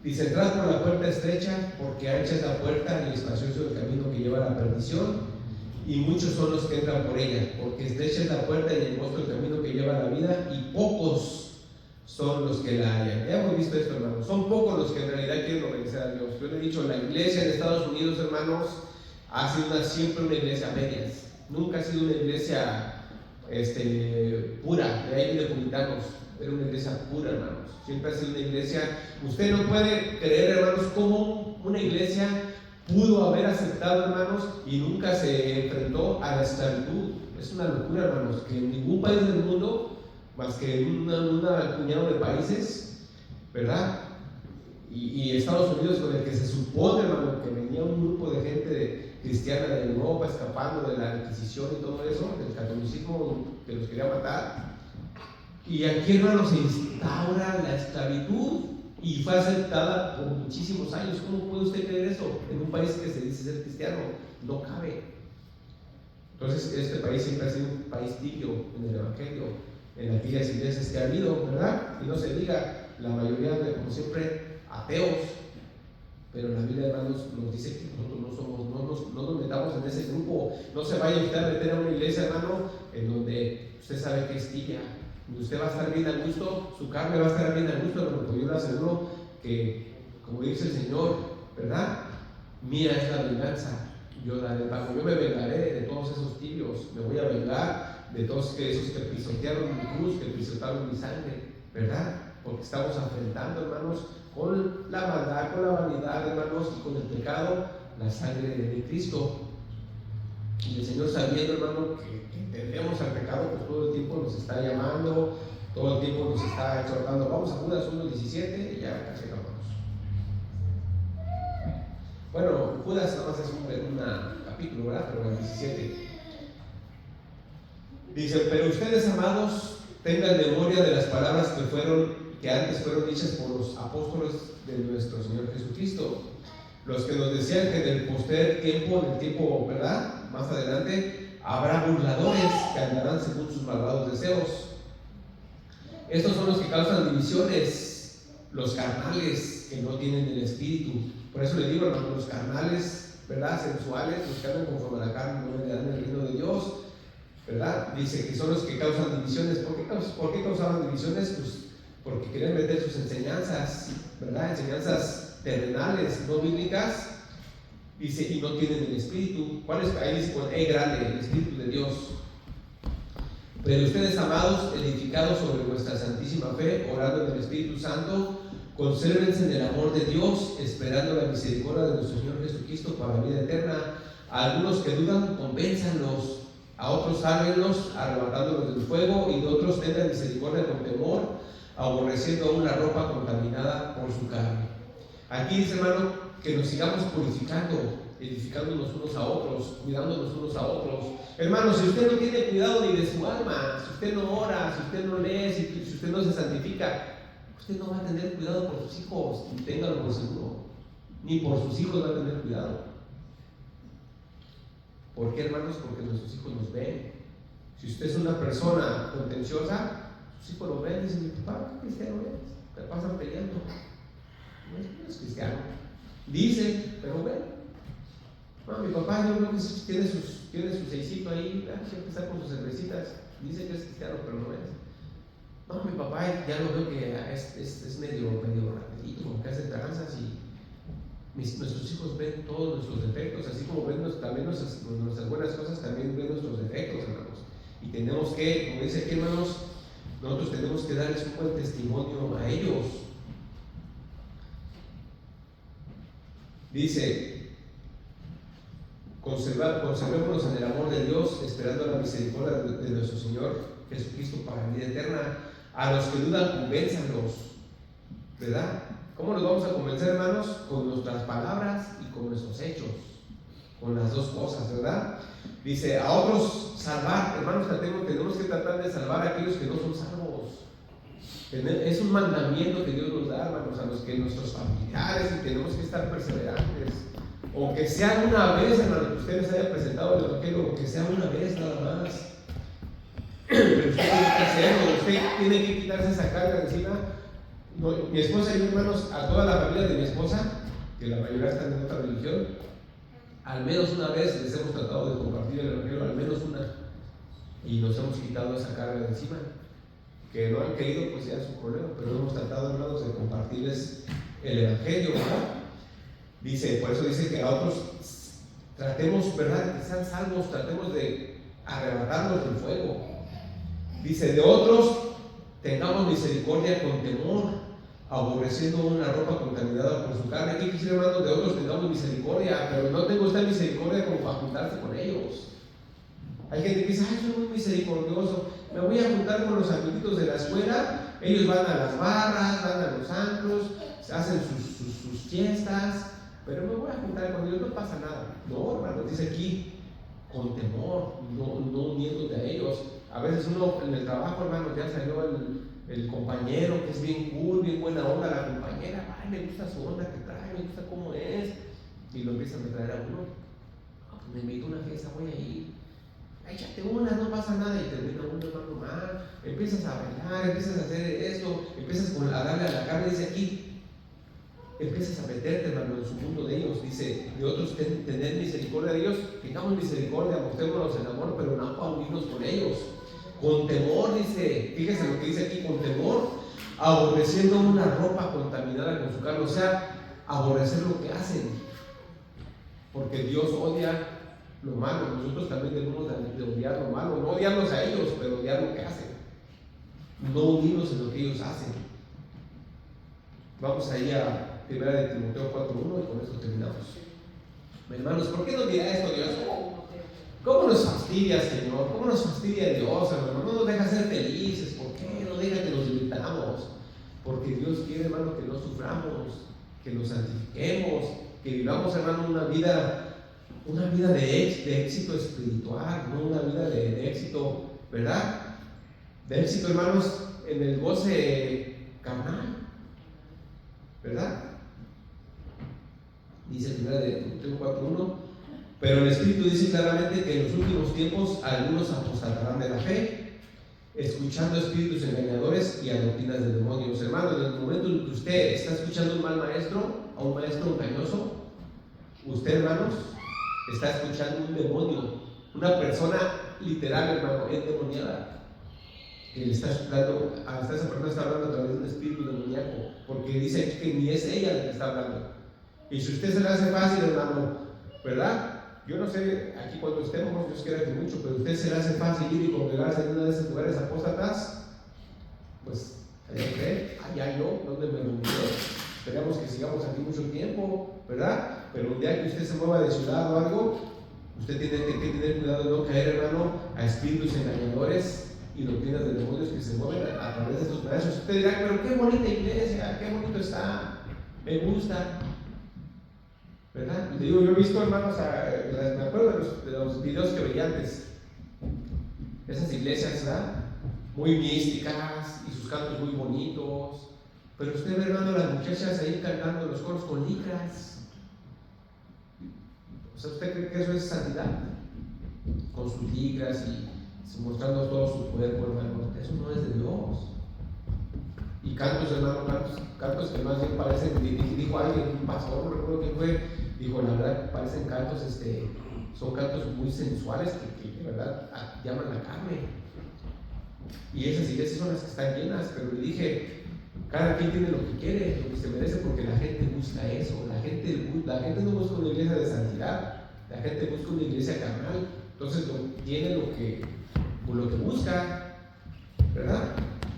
dice: entrad por la puerta estrecha, porque ancha es la puerta y espacioso el camino que lleva a la perdición, y muchos son los que entran por ella, porque estrecha es la puerta y angosto el camino que lleva a la vida, y pocos son los que la hallan. Ya hemos visto esto, hermanos. Son pocos los que en realidad quieren obedecer a Dios. Yo le he dicho, la iglesia en Estados Unidos, hermanos, ha sido siempre una iglesia a medias. Nunca ha sido una iglesia pura, de ahí de puritanos. Era una iglesia pura, hermanos. Siempre ha sido una iglesia. Usted no puede creer, hermanos, cómo una iglesia pudo haber aceptado, hermanos, y nunca se enfrentó a la esclavitud. Es una locura, hermanos, que en ningún país del mundo, más que en un puñado de países, ¿verdad? Y Estados Unidos, con el que se supone, hermano, que venía un grupo de gente cristiana de Europa escapando de la Inquisición y todo eso, del catolicismo que los quería matar. Y aquí, hermano, se instaura la esclavitud y fue aceptada por muchísimos años. ¿Cómo puede usted creer eso en un país que se dice ser cristiano? No cabe. Entonces, este país siempre ha sido un país tibio en el Evangelio, en aquellas iglesias que ha habido, ¿verdad? Y no se diga, la mayoría de, como siempre, ateos. Pero la Biblia, hermanos, nos dice que nosotros no nos metamos en ese grupo. No se vaya usted a meter a una iglesia, hermano, en donde usted sabe que es tibia, donde usted va a estar bien a gusto, su carne va a estar bien a gusto, hermano. Pues yo le aseguro que, como dice el Señor, ¿verdad? Mía es la venganza, yo daré el pago. Yo me vengaré de todos esos tibios, me voy a vengar de todos esos que pisotearon mi cruz, que pisotearon mi sangre, ¿verdad? Porque estamos enfrentando, hermanos, con la maldad, con la vanidad, hermanos, y con el pecado, la sangre de Cristo. Y el Señor, sabiendo, hermano, que tendemos al pecado, pues todo el tiempo nos está llamando, todo el tiempo nos está exhortando. Vamos a Judas 1:17 y ya casi acabamos. Bueno, Judas nada más es un capítulo, ¿verdad? Pero el 17 dice: pero ustedes, amados, tengan memoria de las palabras que antes fueron dichas por los apóstoles de nuestro Señor Jesucristo, los que nos decían que en el postrer tiempo, en el tiempo, ¿verdad?, más adelante, habrá burladores que andarán según sus malvados deseos. Estos son los que causan divisiones, los carnales que no tienen el espíritu. Por eso le digo, hermano, los carnales, ¿verdad?, sensuales, los que andan conforme a la carne, no heredarán el reino de Dios, ¿verdad? Dice que son los que causan divisiones. ¿Por qué causaban divisiones? Pues porque quieren meter sus enseñanzas, ¿verdad? Enseñanzas terrenales, no bíblicas, dice, y no tienen el Espíritu. ¿Cuál es? Ahí dice con E grande, el Espíritu de Dios. Pero ustedes, amados, edificados sobre vuestra santísima fe, orando en el Espíritu Santo, consérvense en el amor de Dios, esperando la misericordia de nuestro Señor Jesucristo para la vida eterna. A algunos que dudan, convénzanlos; a otros sálvenlos, arrebatándolos del fuego; y de otros tengan misericordia con temor, aborreciendo aún la ropa contaminada por su carne. Aquí dice, hermano, que nos sigamos purificando, edificándonos unos a otros, cuidándonos unos a otros. Hermano, si usted no tiene cuidado ni de su alma, si usted no ora, si usted no lee, si usted no se santifica, usted no va a tener cuidado por sus hijos, y téngalo por seguro, ni por sus hijos va a tener cuidado. ¿Por qué, hermanos? Porque nuestros hijos nos ven. Si usted es una persona contenciosa, sus hijos lo ven y dicen: mi papá, ¿qué cristiano es? Te pasan peleando. No es cristiano. Dicen, pero ven. No, mi papá, yo creo que tiene su seisito ahí, siempre está con sus cervecitas. Dice que es cristiano, pero no es. No, mi papá ya lo veo que es medio rapidito, como que hace tranzas, y nuestros hijos ven todos nuestros defectos, así como ven también nuestras buenas cosas, también ven nuestros defectos, hermanos. Y tenemos que, como dice aquí, hermanos, nosotros tenemos que darles un buen testimonio a ellos. Dice: conservémonos en el amor de Dios, esperando la misericordia de nuestro Señor Jesucristo para la vida eterna. A los que dudan, convénzanlos, ¿verdad? ¿Cómo nos vamos a convencer, hermanos? Con nuestras palabras y con nuestros hechos, con las dos cosas, ¿verdad? Dice: a otros salvar. Hermanos, tenemos que tratar de salvar a aquellos que no son salvos. Es un mandamiento que Dios nos da, hermanos, a los que nuestros familiares, y tenemos que estar perseverantes. O que sea una vez, hermano, que usted les haya presentado el Evangelio, o que sea una vez nada más. Pero usted tiene que hacerlo, usted tiene que quitarse esa carga de encima. No, mi esposa y yo, hermanos, a toda la familia de mi esposa, que la mayoría están en otra religión, al menos una vez les hemos tratado de compartir el Evangelio, al menos una, y nos hemos quitado esa carga de encima. Que no han querido, pues ya es su problema, pero hemos tratado, hermanos, de compartirles el Evangelio, ¿verdad? Dice, por eso dice que a otros tratemos, ¿verdad?, que sean salvos, tratemos de arrebatarlos del fuego. Dice: de otros tengamos misericordia con temor, aborreciendo una ropa contaminada por su carne. ¿Qué quisiera, hermanos? De otros tengamos misericordia, pero no tengo esta misericordia como para juntarse con ellos. Hay gente que dice: ay, soy muy misericordioso, me voy a juntar con los amiguitos de la escuela, ellos van a las barras, van a los antros, hacen sus fiestas, pero me voy a juntar con ellos, no pasa nada. No, hermanos, dice aquí, con temor, no uniéndote a ellos. A veces uno en el trabajo, hermanos, ya salió el compañero que es bien cool, bien buena onda, la compañera: ay, me gusta su onda que trae, me gusta cómo es, y lo empiezan a traer a uno. Me invito a una fiesta, voy a ir. Échate una, no pasa nada, y termina uno, hermano, mal. Empiezas a bailar, empiezas a hacer esto, empiezas a darle a la carne. Dice aquí, empiezas a meterte, hermano, en su mundo de ellos. Dice: de otros tener misericordia de ellos, tengamos misericordia, mostrémonos en amor, pero no para unirnos con ellos. Con temor, dice, fíjese lo que dice aquí, con temor, aborreciendo una ropa contaminada con su carne. O sea, aborrecer lo que hacen, porque Dios odia lo malo. Nosotros también debemos de odiar lo malo, no odiarlos a ellos, pero odiar lo que hacen, no unirnos en lo que ellos hacen. Vamos ahí a 1 de Timoteo 4:1 y con esto terminamos. Hermanos, ¿por qué nos dirá esto Dios? ¿Cómo nos fastidia, Señor? ¿Cómo nos fastidia Dios, hermano? No nos deja ser felices. ¿Por qué? No deja que nos divirtamos. Porque Dios quiere, hermano, que no suframos, que nos santifiquemos, que vivamos, hermano, una vida de éxito espiritual, no una vida de éxito, ¿verdad? De éxito, hermanos, en el goce carnal, ¿verdad? Dice 1 de Timoteo 4:1: pero el Espíritu dice claramente que en los últimos tiempos algunos apostatarán de la fe, escuchando espíritus engañadores y a doctrinas de demonios. Hermano, en el momento en que usted está escuchando a un mal maestro, a un maestro engañoso, usted, hermanos, está escuchando un demonio, una persona literal, hermano, endemoniada. que le está dando, hasta esa persona está hablando a través de un espíritu demoníaco, porque dice que ni es ella la que está hablando. Y si usted se le hace fácil, hermano, ¿verdad? Yo no sé, aquí cuando estemos, Dios quiera que mucho, pero usted se le hace fácil ir y congregarse en uno de esos lugares apóstatas, pues allá yo, donde me reuniré. Esperamos que sigamos aquí mucho tiempo, ¿verdad? Pero un día que usted se mueva de ciudad o algo, usted tiene que tener cuidado de no caer, hermano, a espíritus engañadores y doctrinas de demonios que se mueven a través de estos pedazos. Usted dirá, pero qué bonita iglesia, qué bonito está, me gusta, ¿verdad? Y te digo, yo he visto, hermanos, me acuerdo de los videos que veía antes, esas iglesias, ¿verdad? Muy místicas y sus cantos muy bonitos, pero usted ve, hermano, las muchachas ahí cantando los coros con licras. O sea, ¿usted cree que eso es santidad? Con sus licras y mostrando todo su cuerpo, hermano. Eso no es de Dios. Y cantos, hermano, cantos que más bien parecen, dijo alguien, un pastor, no recuerdo quién fue, dijo, la verdad, parecen cantos, son cantos muy sensuales que de verdad llaman la carne. Y esas iglesias son las que están llenas, pero le dije, cada quien tiene lo que quiere, lo que se merece, porque la gente busca eso. La gente no busca una iglesia de santidad, la gente busca una iglesia carnal. Entonces tiene lo que busca, ¿verdad?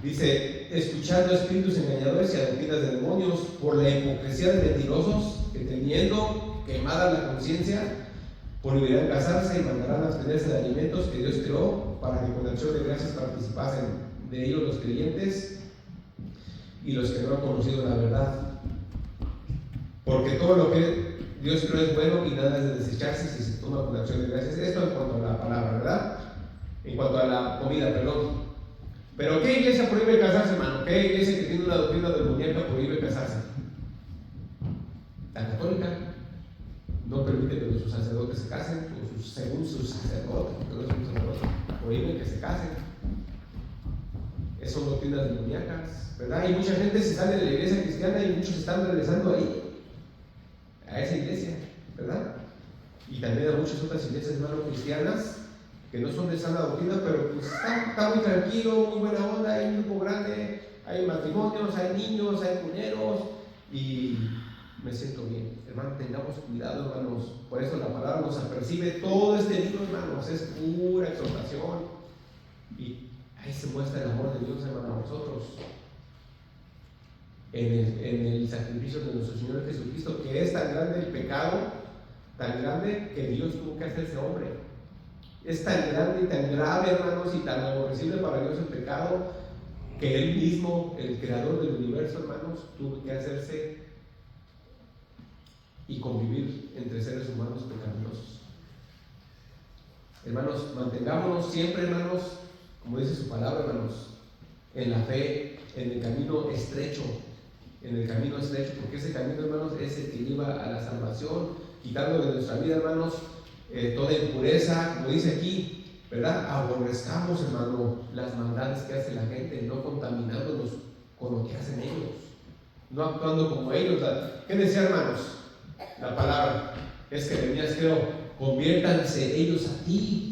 Dice, escuchando a espíritus engañadores y a doctrinas de demonios, por la hipocresía de mentirosos, que teniendo quemada la conciencia, prohibirán casarse y mandarán abstenerse de alimentos que Dios creó, para que con acción de gracias participasen de ellos los creyentes y los que no han conocido la verdad. Porque todo lo que Dios creó es bueno y nada es de desecharse si se toma con acción de gracias. Esto en cuanto a la palabra, ¿verdad? En cuanto a la comida, perdón. Pero ¿qué iglesia prohíbe casarse, hermano? ¿Qué iglesia que tiene una doctrina demoníaca prohíbe casarse? La católica no permite que sus sacerdotes se casen, o según sus sacerdotes, porque no es un sacerdote, prohíben que se casen. Esas son doctrinas demoníacas, ¿verdad? Y mucha gente se sale de la iglesia cristiana y muchos están regresando ahí, a esa iglesia, ¿verdad? Y también a muchas otras iglesias, hermano, cristianas, que no son de sana doctrina, pero pues está muy tranquilo, muy buena onda, hay un grupo grande, hay matrimonios, hay niños, hay cuneros, y me siento bien. Hermano, tengamos cuidado, hermanos. Por eso la palabra nos apercibe. Todo este libro, hermanos, es pura exhortación, y ahí se muestra el amor de Dios, hermano, a nosotros en el sacrificio de nuestro Señor Jesucristo, que es tan grande el pecado, tan grande que Dios tuvo que hacerse hombre. Es tan grande y tan grave, hermanos, y tan aborrecible para Dios el pecado, que Él mismo, el creador del universo, hermanos, tuvo que hacerse y convivir entre seres humanos pecaminosos. Hermanos, mantengámonos siempre, hermanos, como dice su palabra, hermanos, en la fe, en el camino estrecho, porque ese camino, hermanos, es el que lleva a la salvación, quitando de nuestra vida, hermanos, toda impureza, como dice aquí, ¿verdad? Aborrezcamos, hermano, las maldades que hace la gente, no contaminándonos con lo que hacen ellos, no actuando como ellos. ¿Qué decía, hermanos? La palabra es que Jeremías, creo, conviértanse ellos a ti.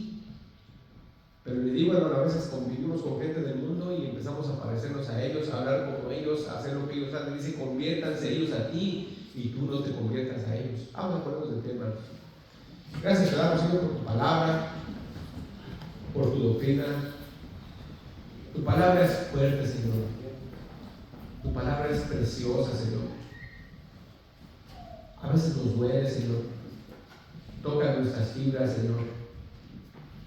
Pero le digo, hermano, a veces convivimos con gente del mundo y empezamos a parecernos a ellos, a hablar como ellos, a hacer lo que ellos hacen. Dice, conviértanse ellos a ti y tú no te conviertas a ellos. Vamos a ponernos de pie, hermanos. Gracias, te damos, Señor, por tu palabra, por tu doctrina. Tu palabra es fuerte, Señor. Tu palabra es preciosa, Señor. A veces nos duele, Señor. Toca nuestras fibras, Señor,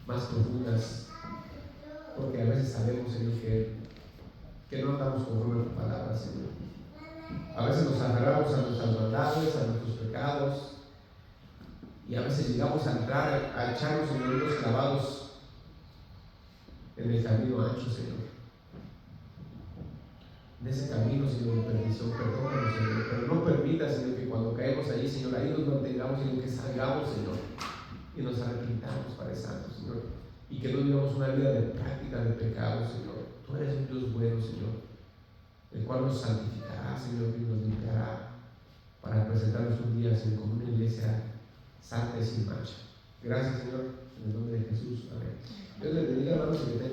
más profundas. Porque a veces sabemos, Señor, que no andamos conforme a tu palabra, Señor. A veces nos aferramos a nuestras maldades, a nuestros pecados. Y a veces llegamos a entrar, a echarnos en unos clavados en el camino ancho, Señor. En ese camino, Señor, de perdición, perdónanos, Señor. Pero no permita, Señor, que cuando caemos allí, Señor, ahí nos mantengamos, sino que salgamos, Señor, y nos arrepintamos, Padre Santo, Señor. Y que no vivamos una vida de práctica de pecado, Señor. Tú eres un Dios bueno, Señor, el cual nos santificará, Señor, y nos limpiará para presentarnos un día, Señor, como una iglesia santa y sin mancha. Gracias, Señor, en el nombre de Jesús. Amén. Dios les bendiga, hermanos, y que